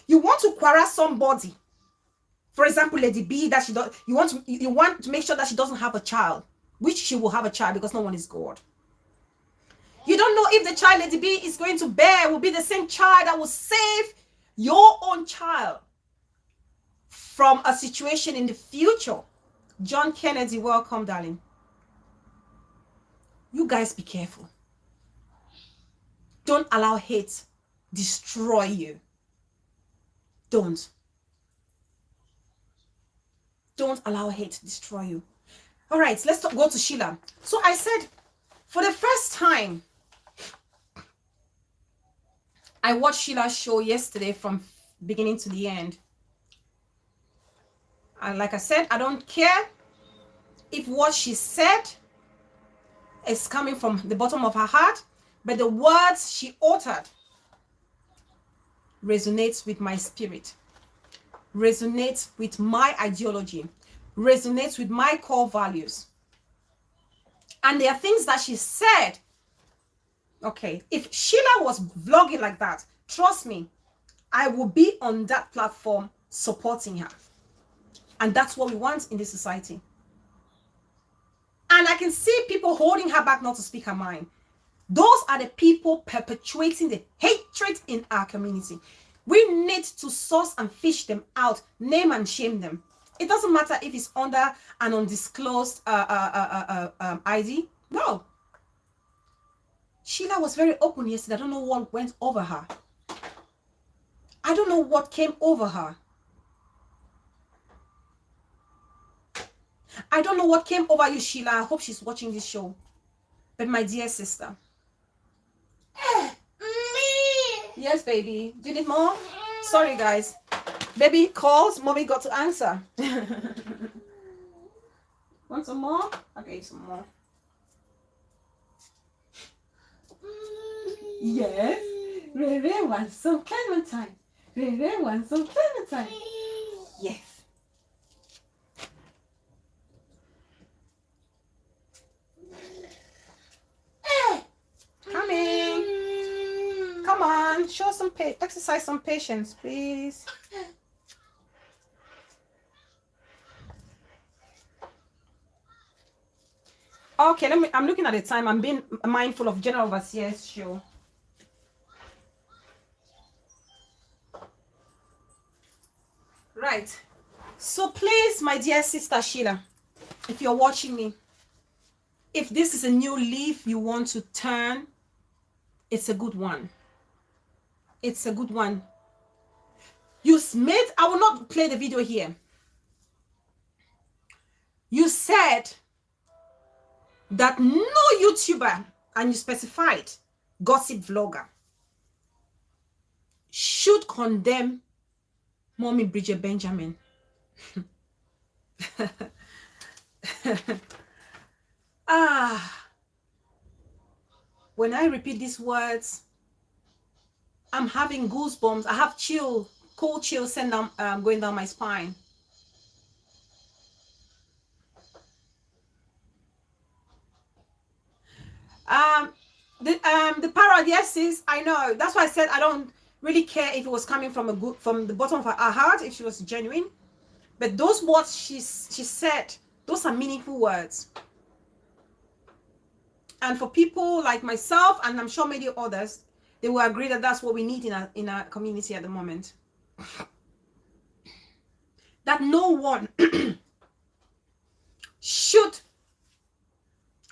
You want to quarrel somebody. For example, Lady B, that she does, you want to make sure that she doesn't have a child, which she will have a child because no one is God. You don't know if the child Lady B is going to bear will be the same child that will save your own child from a situation in the future. John Kennedy, welcome, darling. You guys be careful. Don't allow hate destroy you. Don't allow hate to destroy you. All right, let's go to Sheila. So I said, for the first time, I watched Sheila's show yesterday from beginning to the end. And like I said, I don't care if what she said is coming from the bottom of her heart, but the words she uttered resonates with my spirit, resonates with my ideology, resonates with my core values. And there are things that she said. Okay, if Sheila was vlogging like that, trust me, I will be on that platform supporting her. And that's what we want in this society. And I can see people holding her back not to speak her mind. Those are the people perpetuating the hatred in our community. We need to source and fish them out, name and shame them. It doesn't matter if it's under an undisclosed ID. No. Sheila was very open yesterday. I don't know what went over her. I don't know what came over her. I don't know what came over you, Sheila. I hope she's watching this show. But my dear sister. Yes, baby. Do you need more? Sorry, guys. Baby calls. Mommy got to answer. Want some more? I'll get you some more. Yes. Rere wants some clementine. Rere wants some clementine. Yes. Coming. Come on. Show some exercise some patience, please. Okay, I'm looking at the time. I'm being mindful of General Overseer's show. Right. So please, my dear sister Sheila, if you're watching me, if this is a new leaf you want to turn, it's a good one. It's a good one. You made, I will not play the video here. You said that no YouTuber, and you specified gossip vlogger, should condemn Mommy Bridget Benjamin. When I repeat these words, I'm having goosebumps. I have cold chills going down my spine. The parodies, I know. That's why I said I don't really care if it was coming from the bottom of her heart, if she was genuine. But those words she said, those are meaningful words. And for people like myself, and I'm sure many others, they will agree that that's what we need in our community at the moment. That no one should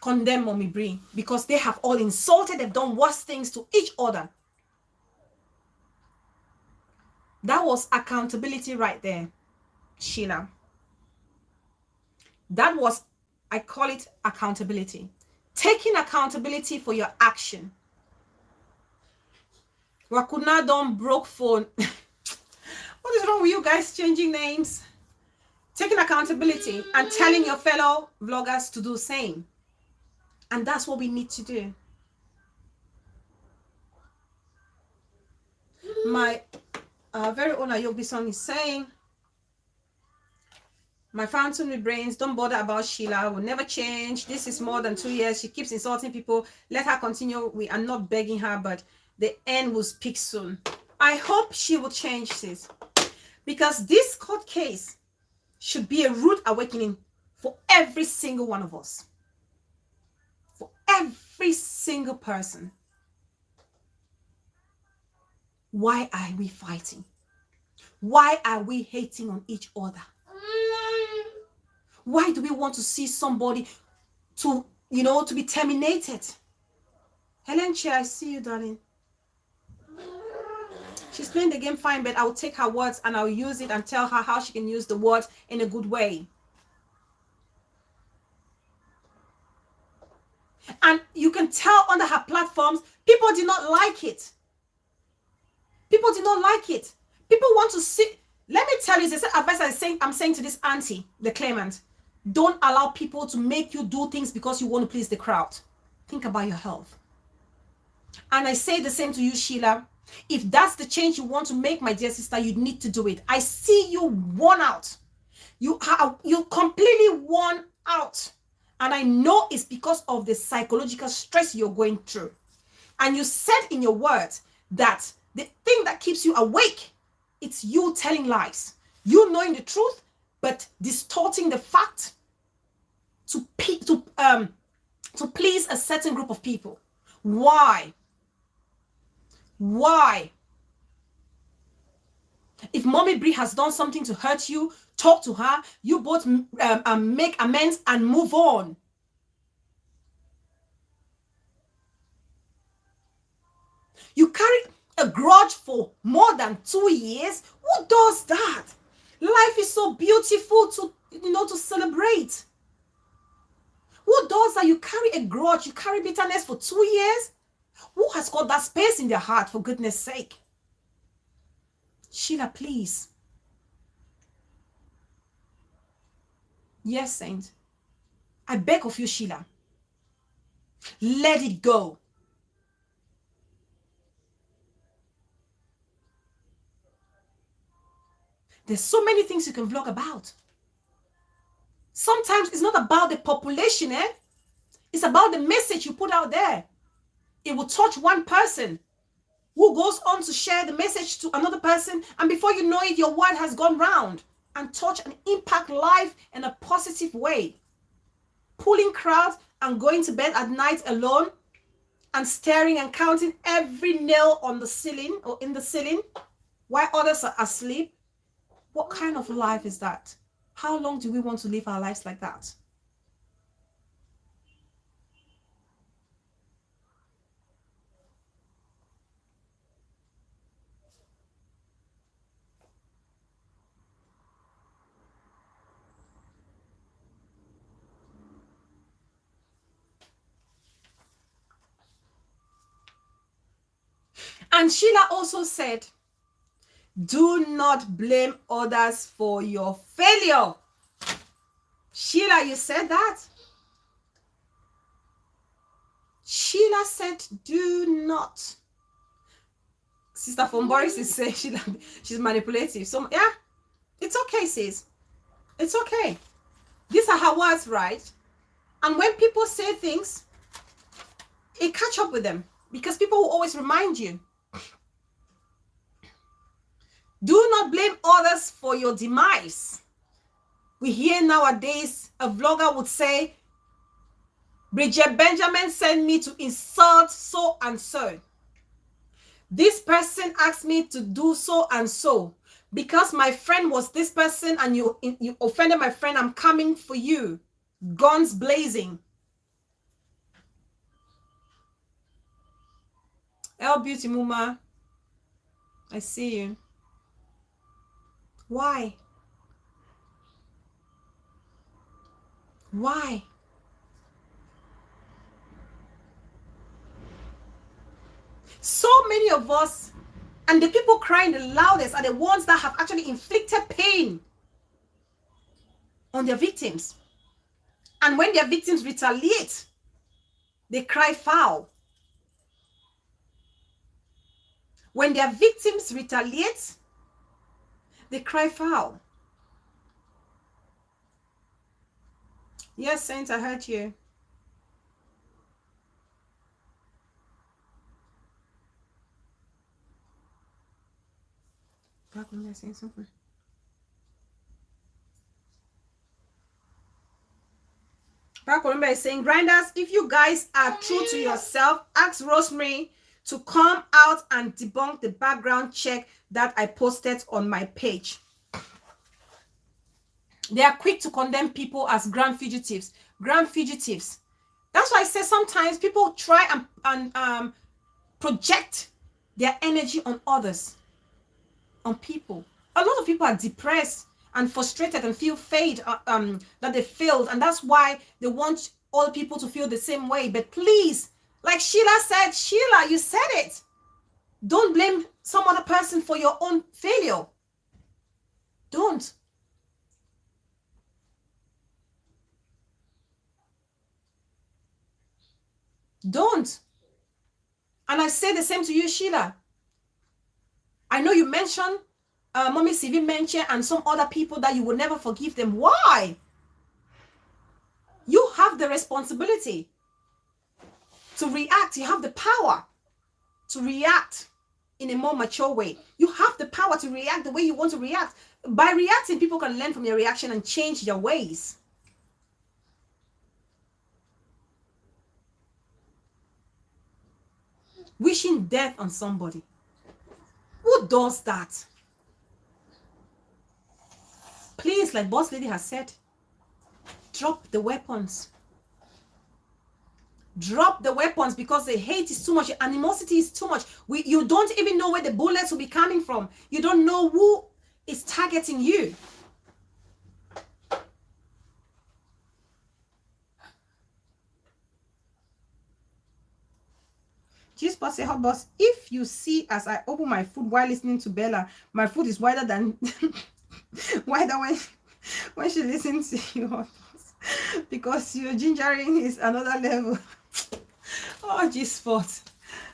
condemn Mommy Bree because they have all insulted, they've done worse things to each other. That was accountability right there, Sheila. That was, I call it accountability. Taking accountability for your action. Wakuna don't broke phone. What is wrong with you guys changing names? Taking accountability and telling your fellow vloggers to do the same. And that's what we need to do. my very own Ayobi song is saying, my fountain with brains, don't bother about Sheila, will never change. This is more than 2 years. She keeps insulting people. Let her continue. We are not begging her, but the end will speak soon. I hope she will change this, because this court case should be a rude awakening for every single one of us. For every single person. Why are we fighting? Why are we hating on each other? Why do we want to see somebody to be terminated? Helen Che, I see you, darling. She's playing the game fine, but I will take her words and I'll use it and tell her how she can use the words in a good way. And you can tell under her platforms, people did not like it. People did not like it. People want to see. Let me tell you, this advice I'm saying to this auntie, the claimant. Don't allow people to make you do things because you want to please the crowd. Think about your health. And I say the same to you, Sheila. If that's the change you want to make, my dear sister, you need to do it. I see you worn out. You're completely worn out. And I know it's because of the psychological stress you're going through. And you said in your words that the thing that keeps you awake, it's you telling lies. You knowing the truth, but distorting the fact to please a certain group of people. Why? Why? If Mommy Brie has done something to hurt you, talk to her. You both make amends and move on. You carry a grudge for more than 2 years. Who does that? Life is so beautiful to celebrate. Who does that? You carry a grudge, you carry bitterness for 2 years. Who has got that space in their heart, for goodness sake? Sheila, please. Yes, Saint. I beg of you, Sheila. Let it go. There's so many things you can vlog about. Sometimes it's not about the population, It's about the message you put out there. It will touch one person who goes on to share the message to another person, and before you know it, your word has gone round and touch and impact life in a positive way. Pulling crowds and going to bed at night alone and staring and counting every nail on the ceiling or in the ceiling while others are asleep. What kind of life is that? How long do we want to live our lives like that? And Sheila also said, do not blame others for your failure. Sheila, you said that? Sheila said, do not. Sister from Boris is saying she's manipulative. So, yeah, it's okay, sis. It's okay. These are her words, right? And when people say things, it catch up with them because people will always remind you. Do not blame others for your demise. We hear nowadays a vlogger would say, Bridget Benjamin sent me to insult so and so. This person asked me to do so and so. Because my friend was this person and you offended my friend, I'm coming for you. Guns blazing. El Beauty Muma, I see you. Why? Why? So many of us, and the people crying the loudest are the ones that have actually inflicted pain on their victims. And when their victims retaliate, they cry foul. When their victims retaliate, they cry foul. Yes, Saint, I heard you. Back when they're saying something. Back Columbia is saying, grinders, if you guys are true to yourself, ask Rosemary to come out and debunk the background check that I posted on my page. They are quick to condemn people as grand fugitives. Grand fugitives. That's why I say sometimes people try and project their energy on others, on people. A lot of people are depressed and frustrated and feel that they failed, and that's why they want all people to feel the same way. But please, like Sheila said, Sheila, you said it. Don't blame some other person for your own failure. Don't. Don't. And I say the same to you, Sheila. I know you mentioned, Mommy CV mentioned, and some other people that you will never forgive them. Why? You have the responsibility to react. You have the power to react in a more mature way. You have the power to react the way you want to react. By reacting, people can learn from your reaction and change their ways. Wishing death on somebody. Who does that? Please, like Boss Lady has said, drop the weapons. Drop the weapons, because the hate is too much. The animosity is too much. You don't even know where the bullets will be coming from. You don't know who is targeting you. G-Spot say, hot boss, if you see as I open my food while listening to Bella, my food is wider than wider when she listens to you, hot boss, because your gingering is another level. Oh, G-Spot.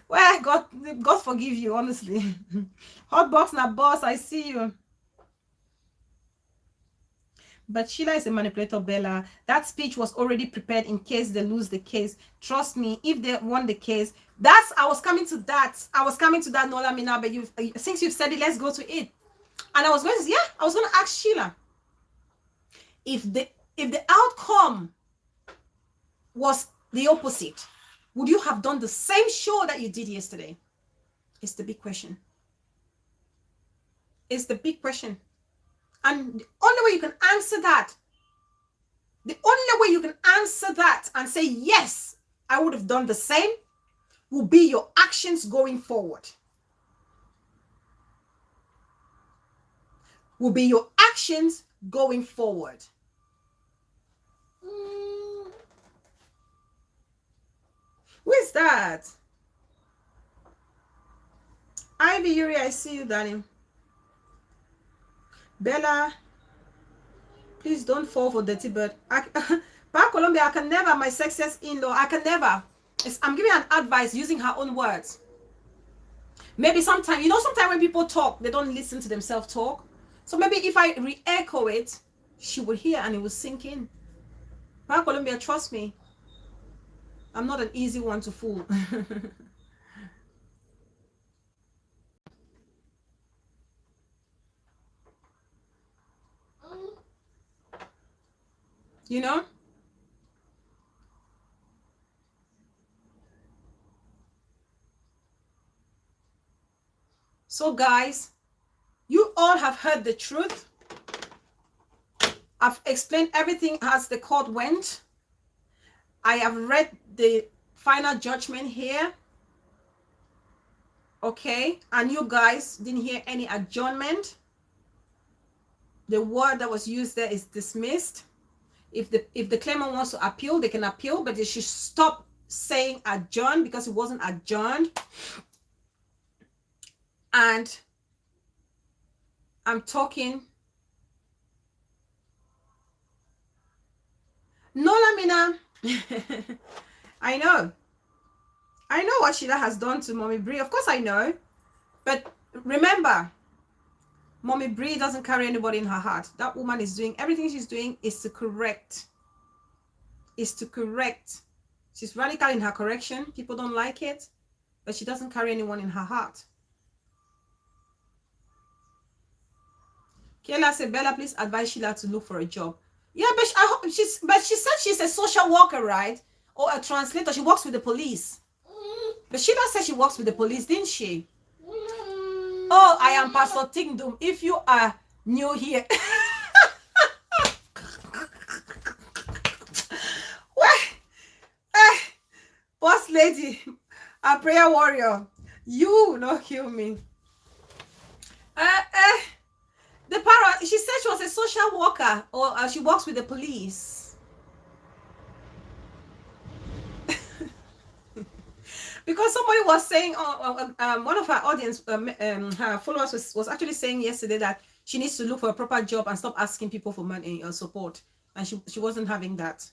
Well, God forgive you, honestly. Hot box na boss, I see you. But Sheila is a manipulator, Bella. That speech was already prepared in case they lose the case. Trust me, if they won the case, I was coming to that, Nola Mina, but since you've said it, let's go to it. And I was going to ask Sheila, if the outcome was the opposite, would you have done the same show that you did yesterday? It's the big question. It's the big question. And the only way you can answer that, and say, yes, I would have done the same, will be your actions going forward. Will be your actions going forward. Who is that? Ivy Yuri, I see you, darling. Bella, please don't fall for dirty bird. Back Colombia, I can never, my sexist in-law, I can never. I'm giving an advice using her own words. Maybe sometimes, sometimes when people talk, they don't listen to themselves talk. So maybe if I re-echo it, she will hear and it will sink in. Back Colombia, trust me, I'm not an easy one to fool. You know? So guys, you all have heard the truth. I've explained everything as the court went. I have read the final judgment here. Okay, and you guys didn't hear any adjournment. The word that was used there is dismissed. If the claimant wants to appeal, they can appeal, but they should stop saying adjourn, because it wasn't adjourned. And I'm talking. No, Lamina. I know what Sheila has done to Mommy Brie. Of course I know. But Remember, Mommy Bree doesn't carry anybody in her heart. That woman is doing everything she's doing is to correct. She's radical in her correction. People don't like it, but she doesn't carry anyone in her heart. Kayla said, Bella, please advise Sheila to look for a job. Yeah, but she said she's a social worker, right? Or a translator. She works with the police. But Sheila said she works with the police, didn't she? Oh, I am Pastor Tingdom. If you are new here. Boss lady, a prayer warrior, you will not kill me. The parrot, she said she was a social worker, or she works with the police. Because somebody was saying, one of her audience, her followers was actually saying yesterday that she needs to look for a proper job and stop asking people for money or support. And she wasn't having that.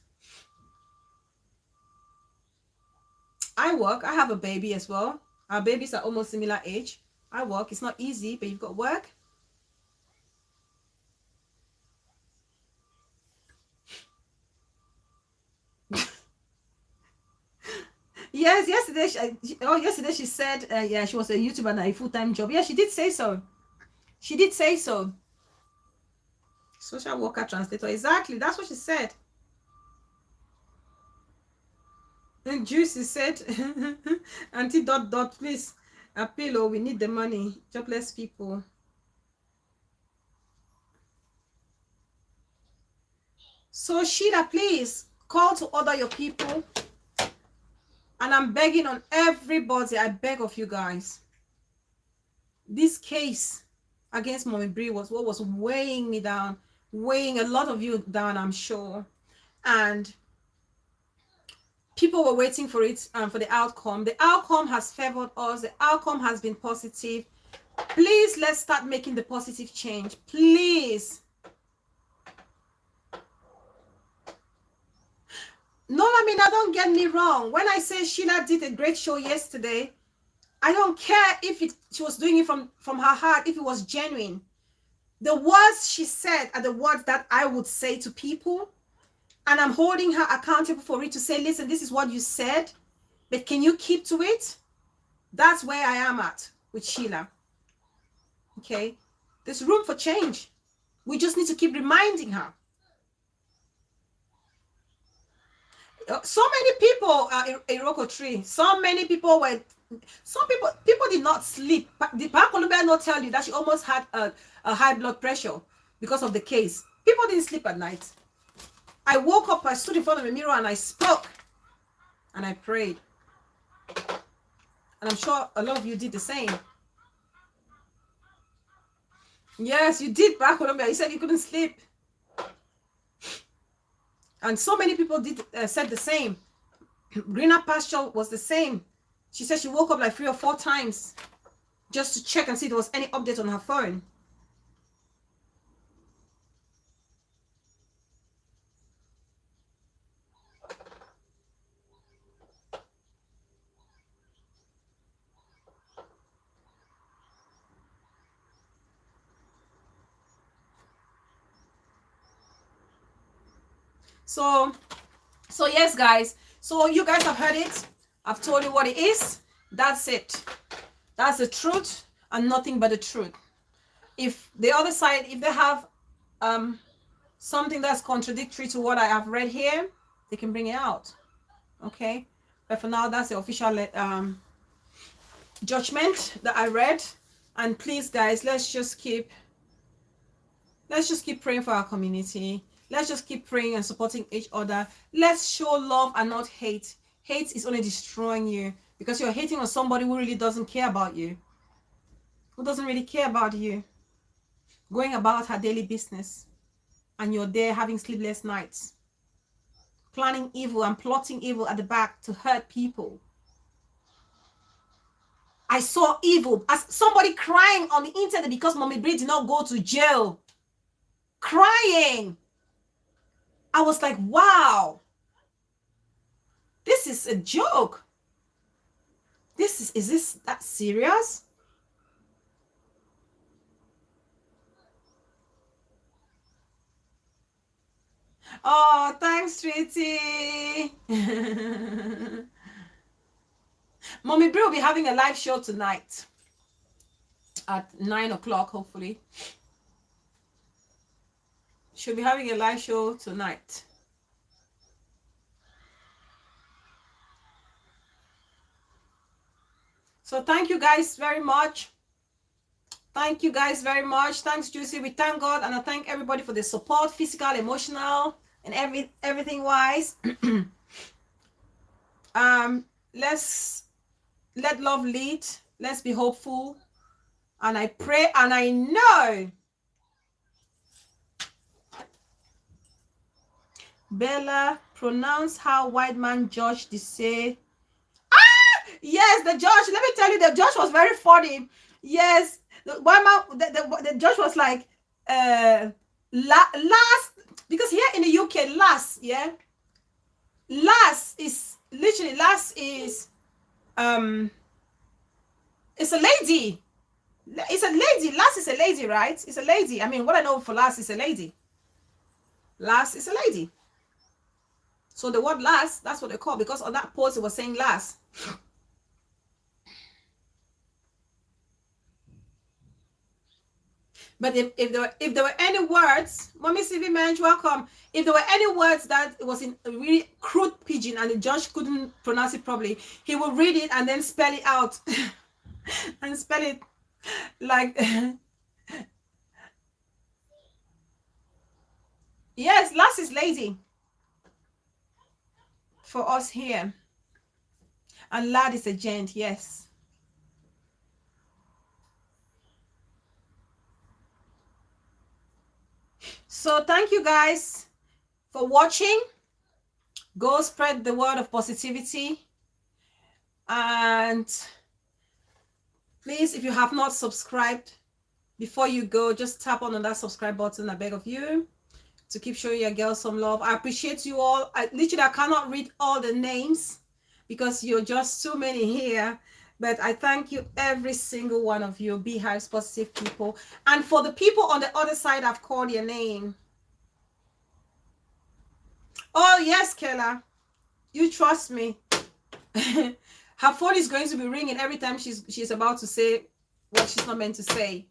I work. I have a baby as well. Our babies are almost similar age. I work. It's not easy, but you've got work. Yes, yesterday she said, yeah, she was a YouTuber and a full-time job. Yeah, she did say so. She did say so. Social worker, translator. Exactly. That's what she said. And Juicy said, Auntie ... please appeal, or we need the money. Jobless people. So Sheila, please call to order your people. And I'm begging on everybody. I beg of you guys. This case against Mommy Bree was what was weighing me down, weighing a lot of you down, I'm sure. And people were waiting for it, for the outcome. The outcome has favored us. The outcome has been positive. Please, let's start making the positive change. Please. No, I mean, don't get me wrong. When I say Sheila did a great show yesterday, I don't care if she was doing it from her heart, if it was genuine. The words she said are the words that I would say to people. And I'm holding her accountable for it, to say, listen, this is what you said, but can you keep to it? That's where I am at with Sheila. Okay? There's room for change. We just need to keep reminding her. So many people in Iroko Tree, so many people were, people did not sleep. Did Park Columbia not tell you that she almost had a high blood pressure because of the case? People didn't sleep at night. I woke up, I stood in front of the mirror and I spoke and I prayed. And I'm sure a lot of you did the same. Yes, you did, Park Columbia. You said you couldn't sleep. And so many people said the same. Greener Pasture was the same. She said she woke up like 3 or 4 times just to check and see if there was any update on her phone. So yes, guys. So you guys have heard it. I've told you what it is. That's it. That's the truth and nothing but the truth. If the other side, if they have something that's contradictory to what I have read here, they can bring it out. Okay? But for now, that's the official judgment that I read. And please, guys, let's just keep praying for our community. Let's just keep praying and supporting each other. Let's show love and not hate. Hate is only destroying you, because you're hating on somebody who really doesn't care about you. Who doesn't really care about you. Going about her daily business. And you're there having sleepless nights. Planning evil and plotting evil at the back to hurt people. I saw evil as somebody crying on the internet because Mommy Bree did not go to jail. Crying. I was like, wow. This is a joke. Is this that serious? Oh, thanks, Treaty. Mommy Brie will be having a live show tonight at 9 o'clock, hopefully. She'll be having a live show tonight. So thank you guys very much. Thank you guys very much. Thanks, Juicy. We thank God, and I thank everybody for the support, physical, emotional, and everything wise. Let's let love lead. Let's be hopeful. And I pray and I know Bella pronounced how white man judge the say. Yes, the judge. Let me tell you, the judge was very funny. Yes, the white man. The judge was like, last, because here in the UK, last, yeah, last is literally last is it's a lady. It's a lady. Last is a lady, right? It's a lady. I mean, what I know for last is a lady. Last is a lady. So the word last, that's what they call, because on that post it was saying last. But if there were any words, Mommy CV Mensch, welcome. If there were any words that it was in a really crude pidgin and the judge couldn't pronounce it properly, he would read it and then spell it out. And spell it like yes, last is lazy for us here. And lad is a gent, yes. So thank you guys for watching. Go spread the word of positivity. And please, if you have not subscribed, before you go, just tap on that subscribe button, I beg of you, to keep showing your girls some love. I appreciate you all. I cannot read all the names because you're just too many here. But I thank you, every single one of you, Beehive's positive people. And for the people on the other side, I've called your name. Oh, yes, Kayla. You trust me. Her phone is going to be ringing every time she's about to say what she's not meant to say.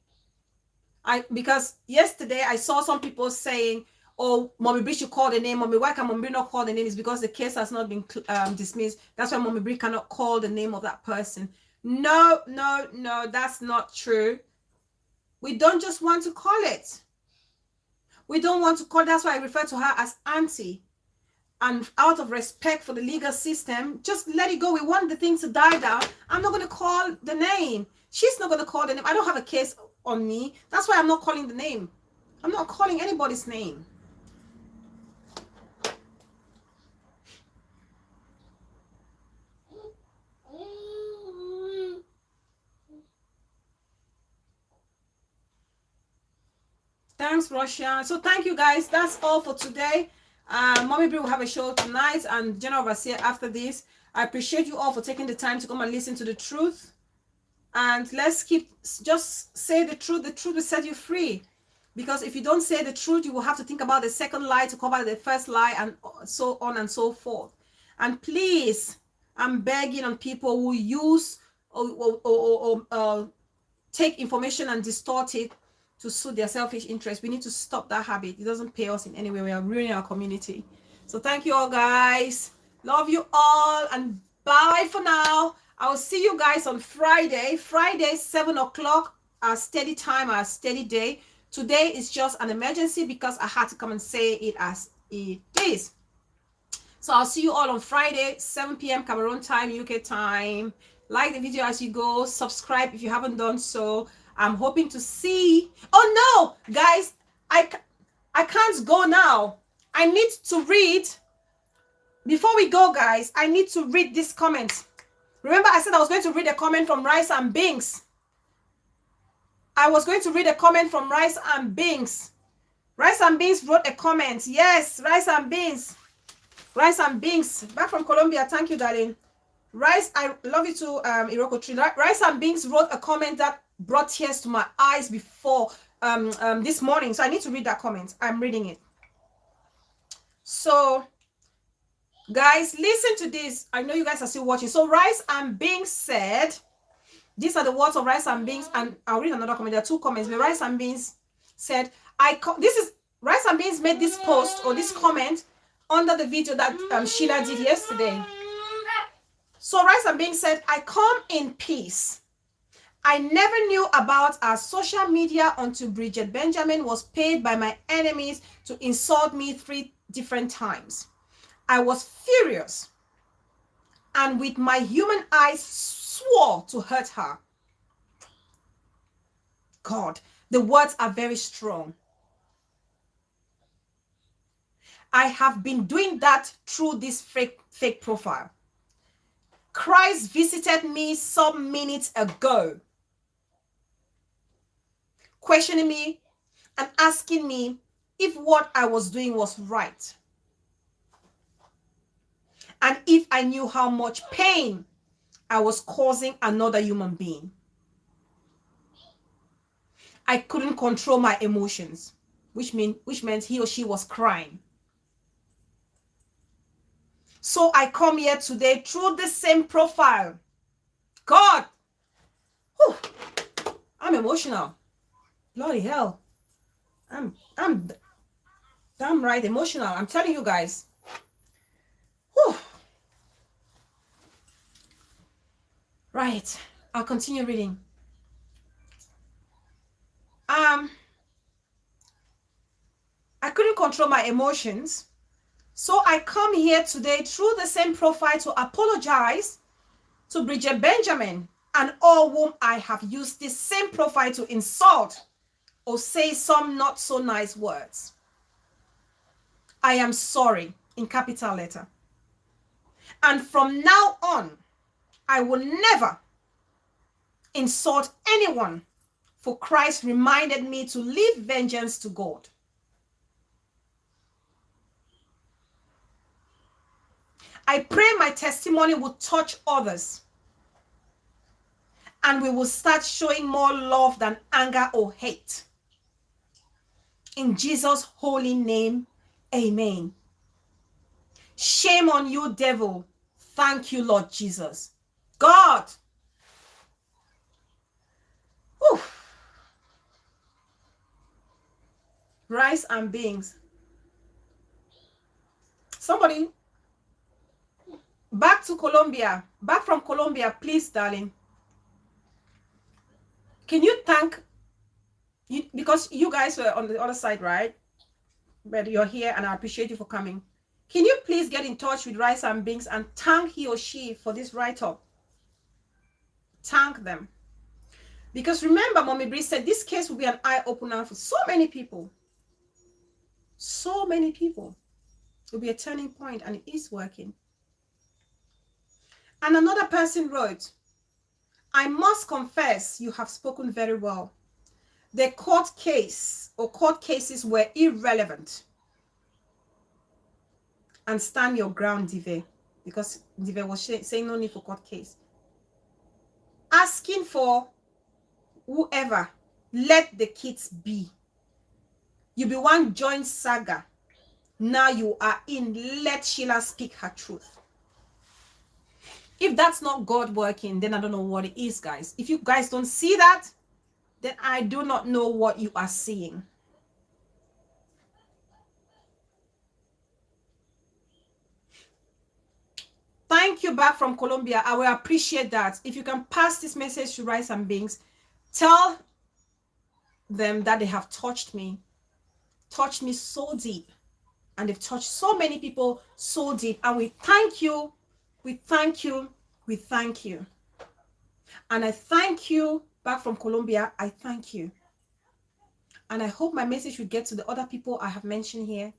Because yesterday I saw some people saying, oh, Mommy Brie should call the name. Mommy, why can Mommy Brie not call the name? It's because the case has not been dismissed. That's why Mommy Brie cannot call the name of that person. No, that's not true. We don't just want to call it. We don't want to call. That's why I refer to her as Auntie. And out of respect for the legal system, just let it go. We want the thing to die down. I'm not going to call the name. She's not going to call the name. I don't have a case on me. That's why I'm not calling the name. I'm not calling anybody's name. Thanks, Russia. So thank you guys. That's all for today. Mommy Brie will have a show tonight and General Overseer after this. I appreciate you all for taking the time to come and listen to the truth. And let's just say the truth. The truth will set you free. Because if you don't say the truth, you will have to think about the second lie to cover the first lie, and so on and so forth. And please, I'm begging on people who use or take information and distort it to suit their selfish interests. We need to stop that habit. It doesn't pay us in any way. We are ruining our community. So thank you all, guys. Love you all, and bye for now. I'll see you guys on Friday. Friday, 7 o'clock, our steady time, our steady day. Today is just an emergency because I had to come and say it as it is. So I'll see you all on Friday, 7 p.m. Cameroon time, UK time. Like the video as you go. Subscribe if you haven't done so. I'm hoping to see. Oh no, guys, I can't go now. I need to read. Before we go, guys, I need to read this comment. Remember, I said I was going to read a comment from Rice and Beans. I was going to read a comment from Rice and Beans. Rice and Beans wrote a comment. Yes, Rice and Beans. Rice and Beans. Back from Colombia. Thank you, darling. Rice, I love you too, Iroko Tree. Rice and Beans wrote a comment that brought tears to my eyes before this morning. So I need to read that comment. I'm reading it. So, guys, listen to this. I know you guys are still watching. So, Rice and Beans said, these are the words of Rice and Beans, and I'll read another comment. There are two comments. But Rice and Beans said, this is Rice and Beans made this post or this comment under the video that Sheila did yesterday. So Rice and Beans said, I come in peace. I never knew about our social media until Bridget Benjamin was paid by my enemies to insult me 3 different times. I was furious and with my human eyes swore to hurt her. God, the words are very strong. I have been doing that through this fake profile. Christ visited me some minutes ago, questioning me and asking me if what I was doing was right. And if I knew how much pain I was causing another human being. I couldn't control my emotions, which meant he or she was crying. So I come here today through the same profile. God, whew, I'm emotional. Bloody hell. I'm damn right emotional. I'm telling you guys. Whew. Right. I'll continue reading. I couldn't control my emotions. So I come here today through the same profile to apologize to Bridget Benjamin and all whom I have used this same profile to insult or say some not so nice words. I am sorry, in capital letter. And from now on, I will never insult anyone, for Christ reminded me to leave vengeance to God. I pray my testimony will touch others and we will start showing more love than anger or hate. In Jesus' holy name, amen. Shame on you, devil. Thank you, Lord Jesus. God. Whew. Rice and beans. Somebody, back from Colombia, please, darling. Can you thank, because you guys were on the other side, right? But you're here and I appreciate you for coming. Can you please get in touch with Rice and Beans and thank he or she for this write-up? Thank them. Because remember, Mommy Bree said this case will be an eye-opener for so many people. So many people. It will be a turning point, and it is working. And another person wrote, I must confess you have spoken very well. The court case or court cases were irrelevant. And stand your ground, Dive. Because Dive was saying no need for court case. Asking for whoever, let the kids be. You be one joint saga. Now you are in. Let Sheila speak her truth. If that's not God working, then I don't know what it is, guys. If you guys don't see that, then I do not know what you are seeing. Thank you back from Colombia. I will appreciate that. If you can pass this message to Rice and Beans, tell them that they have touched me so deep. And they've touched so many people so deep. And we thank you. We thank you. We thank you. And I thank you back from Colombia. I thank you. And I hope my message will get to the other people I have mentioned here.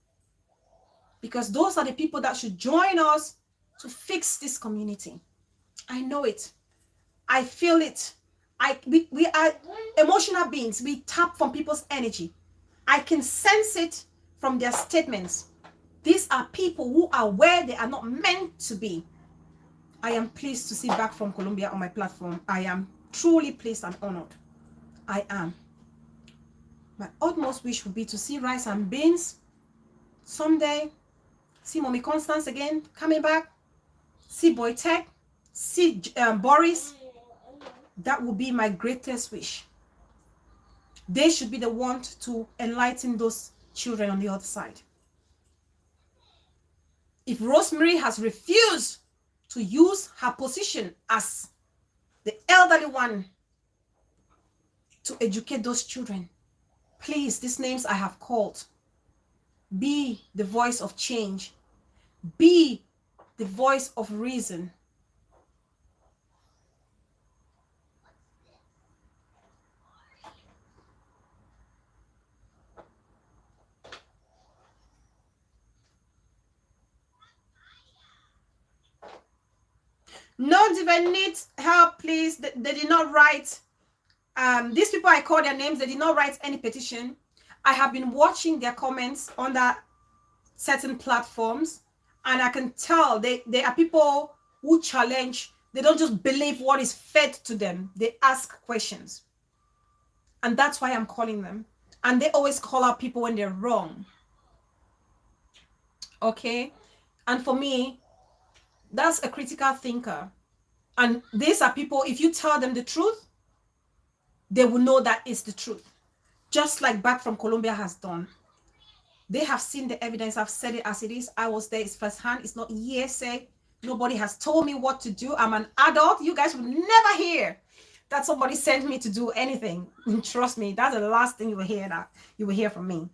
Because those are the people that should join us to fix this community. I know it. I feel it. We are emotional beings. We tap from people's energy. I can sense it from their statements. These are people who are where they are not meant to be. I am pleased to see back from Colombia on my platform. I am truly pleased and honored. I am. My utmost wish would be to see Rice and Beans someday See Mommy Constance again coming back. See Boytek. See Boris. That would be my greatest wish. They should be the ones to enlighten those children on the other side. If Rosemary has refused to use her position as the elderly one to educate those children, please, these names I have called, be the voice of change. Be the voice of reason. Not even need help, please. They did not write. These people, I call their names, they did not write any petition. I have been watching their comments on that certain platforms, and I can tell they are people who challenge. They don't just believe what is fed to them. They ask questions. And that's why I'm calling them. And they always call out people when they're wrong. Okay? And for me, that's a critical thinker. And these are people, if you tell them the truth, they will know that it's the truth. Just like Back from Colombia has done. They have seen the evidence. I've said it as it is. I was there. It's firsthand. It's not hearsay. Nobody has told me what to do. I'm an adult. You guys will never hear that somebody sent me to do anything. Trust me, that's the last thing you will hear, that you will hear from me.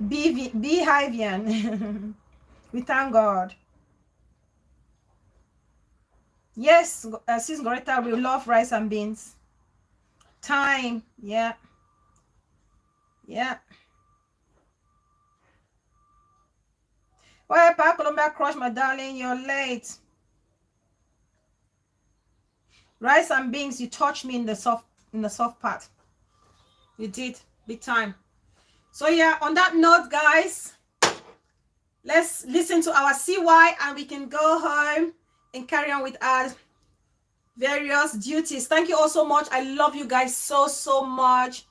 Beehivian. We thank God. Yes, Sis Goreta, we love rice and beans. Time, yeah. Yeah. Well, Park Columbia Crush, my darling, you're late. Rice and beans, you touched me in the soft part. You did, big time. So yeah, on that note, guys, let's listen to our CY and we can go home and carry on with our various duties. Thank you all so much. I love you guys so much.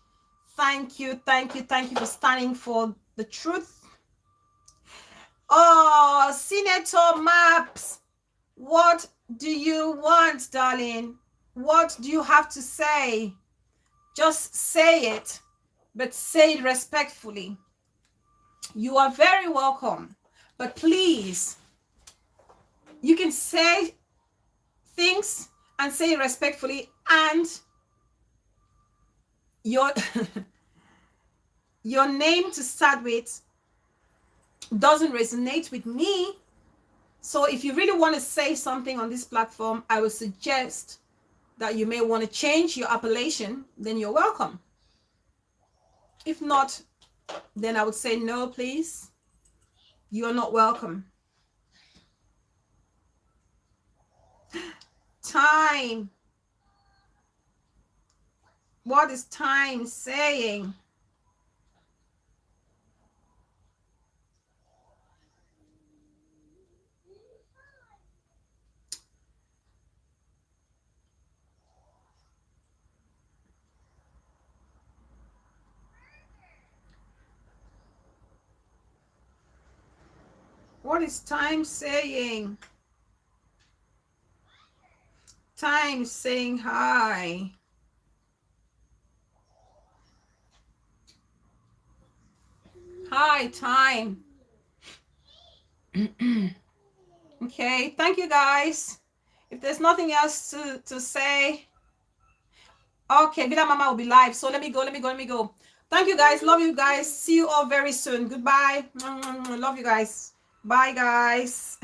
Thank you for standing for the truth. Oh, Senator Maps, what do you want, darling? What do you have to say? Just say it, but say it respectfully. You are very welcome, but please, you can say things and say it respectfully, and your your name to start with doesn't resonate with me. So if you really want to say something on this platform, I would suggest that you may want to change your appellation. Then you're welcome. If not, then I would say no, please. You are not welcome. Time. What is time saying? What is time saying? Time saying hi. Hi, time. Okay, thank you guys. If there's nothing else to say, okay, Villa Mama will be live. So let me go. Thank you guys. Love you guys. See you all very soon. Goodbye. Love you guys. Bye, guys.